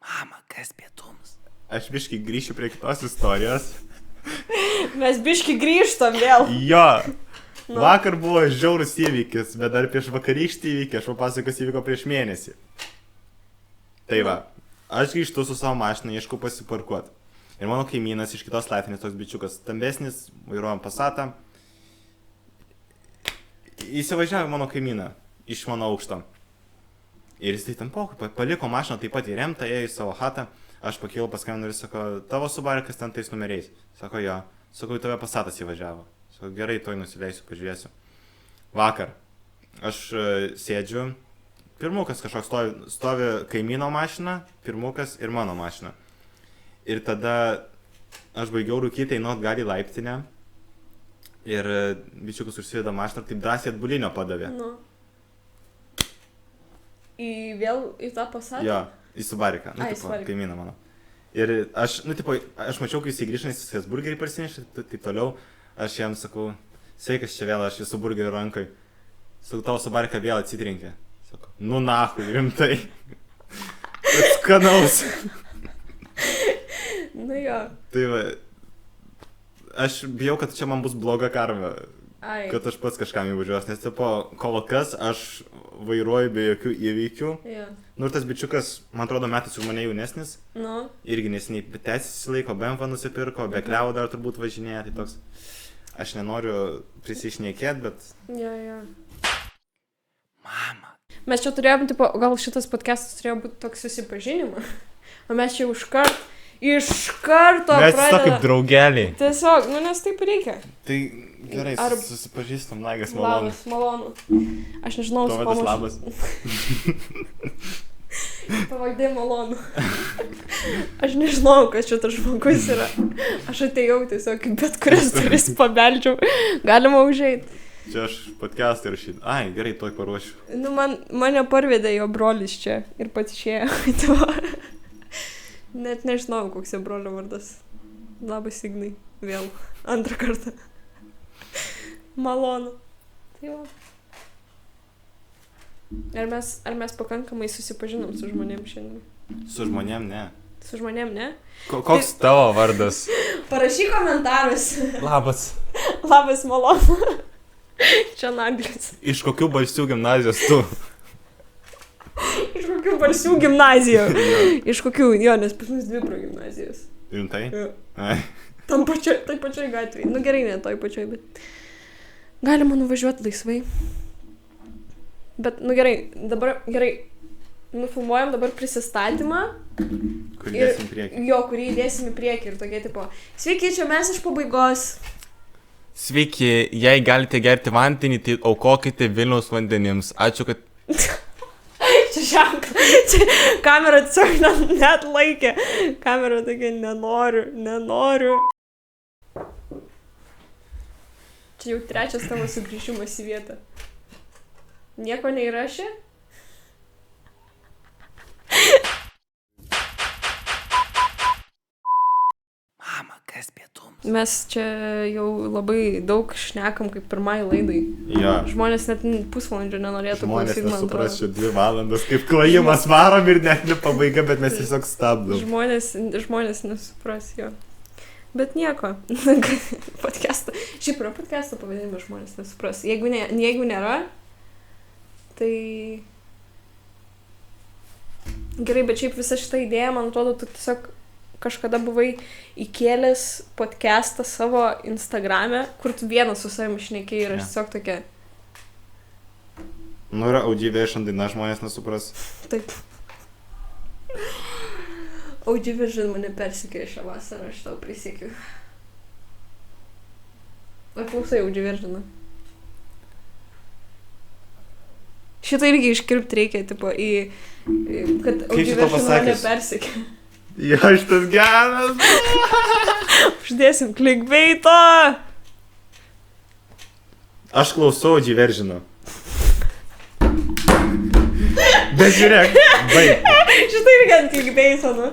Mama, kas pietums? Aš biškai grįšiu prie kitos istorijos. Mes biškai grįžtam vėl. Jo. Vakar buvo žiaurus įvykis, bet dar prieš vakarykštį įvykį, aš papasakosiu įvyko prieš mėnesį. Tai va, aš grįžtu su savo mašina, ieškau pasiparkuoti. Ir mano kaimynas iš kitos laiptinės, toks bičiukas stambesnis, vairuojam Passatą. Įsivažiavo mano kaimyną iš mano aukšto. Ir jis tai ten paliko mašiną taip pat įremtą, ėjo į savo chatą. Aš pakėliau, paskambinau ir sako, tavo Subarikas ten tais numeriais. Sako, jo. Sako, į tave Passatas įvažiavo. Sako, gerai, toj nusileisiu, pažiūrėsiu. Vakar aš sėdžiu, pirmukas kažkoks stovi kaimyno mašina, pirmukas ir mano mašina. Ir tada aš baigiau rūkyti, einu atgal į laiptinę ir bičiukas užsiveda mašiną ir taip drąsiai atbulinio padavė. Nu. Vėl į tą Passatą? Jo. Į Subariką, nu, tipo, kaimyną mano. Ir aš, nu, tipo, aš mačiau, kai jisai grįžta, jis burgerį parsinešė, taip toliau. Aš jam sakau, sveikas čia vėl, aš esu burgerį rankai. Sakau, tavo Subariką vėl atsitrenkė. Sakau, nu nahui, rimtai. Skanaus. Nu jo. Tai va, aš bijau, kad čia man bus bloga karma. Ai. Kad aš pats kažkam įvažiuos, nes tipo, kol kas aš vairuoju be jokių įvykių. Jo. Nu ir tas bičiukas, man atrodo, metais už mane jaunesnis. Nu. Irgi nesiniai tęsis laiko, BMW nusipirko, be kliau dar turbūt važinėja, tai toks. Aš nenoriu prisišnekėti, bet... Jo. Mama. Mes čia turėjom, tipo, gal šitas podcastas turėjo būti toks susipažinimas. O mes čia iš karto Mes tiesiog pradedam. kaip draugeliai. Tiesiog, nu nes taip reikia. Tai gerai, Ar- susipažįstam, Laigas malonu. Labas, malonu. Aš nežinau, su Dovydas kuo labas. Pavardė malonu. Aš nežinau, kas čia tas žmogus yra. Aš atėjau tiesiog, kaip bet kurias duris pabeldžiau. Galima užeiti. Čia aš podcast'ą rašyti. Ai, gerai, toj paruošiu. Nu, mane parvedė jo brolis čia ir pats išėjo. Net nežinau, koks jo brolio vardas. Labas, Ignai. Vėl. Antrą kartą. Malonu. Tai va. Ar mes pakankamai susipažinom su žmonėm šiandien? Su žmonėm, ne. Su žmonėm, ne? Koks tavo vardas? Parašyk komentarus. Labas. Labas, malonu. Čia Naglis. Iš kokių balsių gimnazijos tu? Iš kokių balsių gimnazijų? Iš kokių, jo, nes pas mus 2 progimnazijos. Rimtai? Jo. Ai. Tai pačioj gatvėje. Nu gerai, ne toj pačioj, bet... Galima nuvažiuoti laisvai. Bet, nu gerai, dabar, nufilmuojam dabar prisistatymą. Kur dėsim priekį? Jo, kurį įdėsim į priekį ir tokie tipo... Sveiki, čia mes iš pabaigos. Sveiki, jei galite gerti vandenį, tai aukokite Vilniaus vandenims. Ačiū, kad... Čia ženklas. Čia kamera tiesiog net laikė. Kamera tokia, nenoriu. Čia jau 3 tavo sugrįžimas į vietą. Nieko neįrašė? Mama, kas pietums? Mes čia jau labai daug šnekam kaip pirmai laidai. Jo. Žmonės net pusvalandžio nenorėtų Žmonės klausyt, man atrodo. nesupras čia 2 valandas, kaip klojimas varom ir net nepabaiga, bet mes tiesiog stabdom. Žmonės nesupras jo. Bet nieko. Podcast'ą. Šiaip yra podcast'o pavadinimas, žmonės nesupras. Jeigu nėra, tai... Gerai, bet šiaip visa šita idėja, man atrodo, tu tiesiog kažkada buvai įkėlęs podcastą savo Instagram'e, kur tu vienas su savimi šnekėjai ir aš tiesiog tokia... Nu yra OG Vision daina, žmonės nesupras. Taip. OG Vision mane persikėjo šią vasarą, aš tau prisiekiu. Ar klausai OG Visioną? Šitą irgi iškirpti reikia, tipo, kad OG šitą Vision mane pasakius? persikėjo. Jo, šitas geras. Uždėsim clickbaito! Aš klausau OG Visioną. Bet žiūrėk, baig. Šitą irgi ant clickbaito, nu.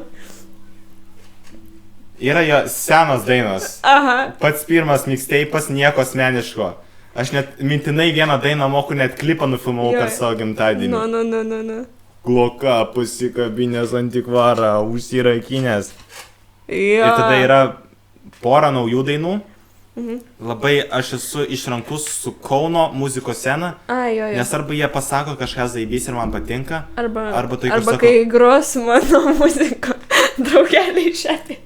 Yra jo senos dainos. Aha. Pats pirmas mixtape'as, nieko asmeniško. Aš net mintinai vieną dainą moku, net klipą nufilmavau Jo. per savo gimtadienį. Nu. Gloka pasikabinės antikvarą, užsirakinės. Jo. Ir tada yra pora naujų dainų. Mhm. Labai aš esu išrankus su Kauno muzikos scena, Ai, jo. nes arba jie pasako kažką zaibys ir man patinka, Arba tai, kur sako- kai gros mano muziko draugeliai šiandien.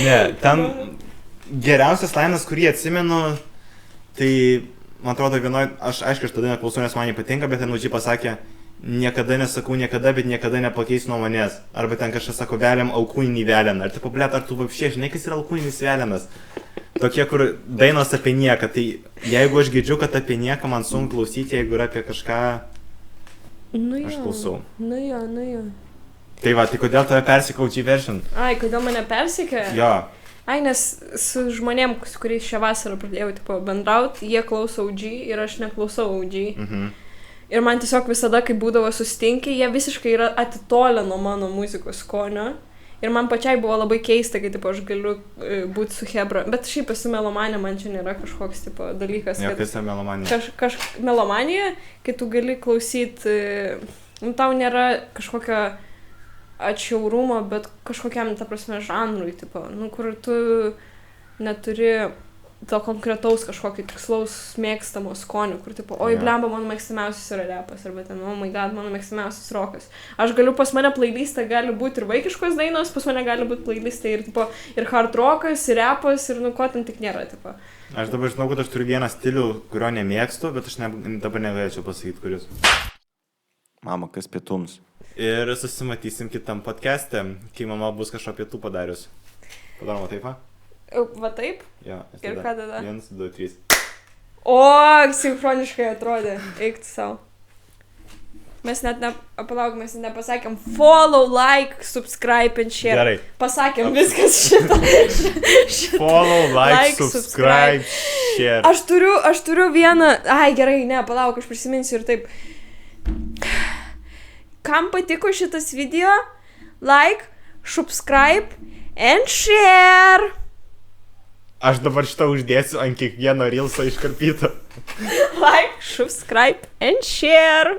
ne, ten geriausias lainas, kurį atsimenu, tai man atrodo vienoj, aš aišku, aš tada neklausau, nes man jį patinka, bet ten Uji pasakė, niekada nesakau niekada, bet niekada nepakeis nuo manęs. Arba ten kažkas sako, veliam alkūninį velianą. Ar tipo, blėt, ar tu vapšė, žinai, kas yra alkūninis velianas? Tokie, kur dainos apie nieką. Tai jeigu aš girdžiu, kad apie nieką man sunku klausyti, jeigu yra apie kažką, Nu aš klausau. Nu jo. Tai va, tai kodėl tave persikau OG Vision? Ai, kodėl mane persikė? Jo. Ai, nes su žmonėm, su kuriais šią vasarą pradėjau tipo, bendrauti, jie klauso OG ir aš neklausau OG. Mhm. Ir man tiesiog visada, kai būdavo sustinkę, jie visiškai yra atitolę nuo mano muzikos skonio. Ir man pačiai buvo labai keista, kai tipo, aš galiu būti su Hebra. Bet šiaip esu melomanė, man čia nėra kažkoks tipo, dalykas. Jo, kad kas yra melomanija? Melomanija, kai tu gali klausyti, tau nėra kažkokio atšiaurumo, bet kažkokiam, ta prasme, žanrui, tipo, kur tu neturi to konkretaus kažkokio tikslaus mėgstamo skonio, kur tipo, oi, Jo. blemba, mano mėgstamiausias yra repas, arba ten, oh my god, mano mėgstamiausias rokas. Aš galiu, pas mane playliste gali būti ir vaikiškos dainos, pas mane gali būti playliste ir, tipo, ir hard rokas, ir repas, ir nu ko ten tik nėra, tipo. Aš dabar žinau, kad aš turiu vieną stilių, kurio nemėgstu, bet aš dabar negalėčiau pasakyti, kuris. Mama, kas pietums? Ir susimatysim kitam podcast'e, kai mama bus kažko pietų padarius. Padaroma taip, va? Va taip? Jo. Ir ką tada? 1, 2, 3. O, sinchroniškai atrodė. Eik tu savo. Mes net palauk, mes net nepasakėm follow, like, subscribe and share. Gerai. Pasakėm viskas šitą. Follow, like, Like, subscribe, share. Aš turiu vieną. Ai, gerai, ne, palauk, aš prisiminsiu ir taip. Kam patiko šitas video? Like, subscribe and share. Aš dabar šitą uždėsiu ant kiekvieno reelso iškarpyto. Like, subscribe and share.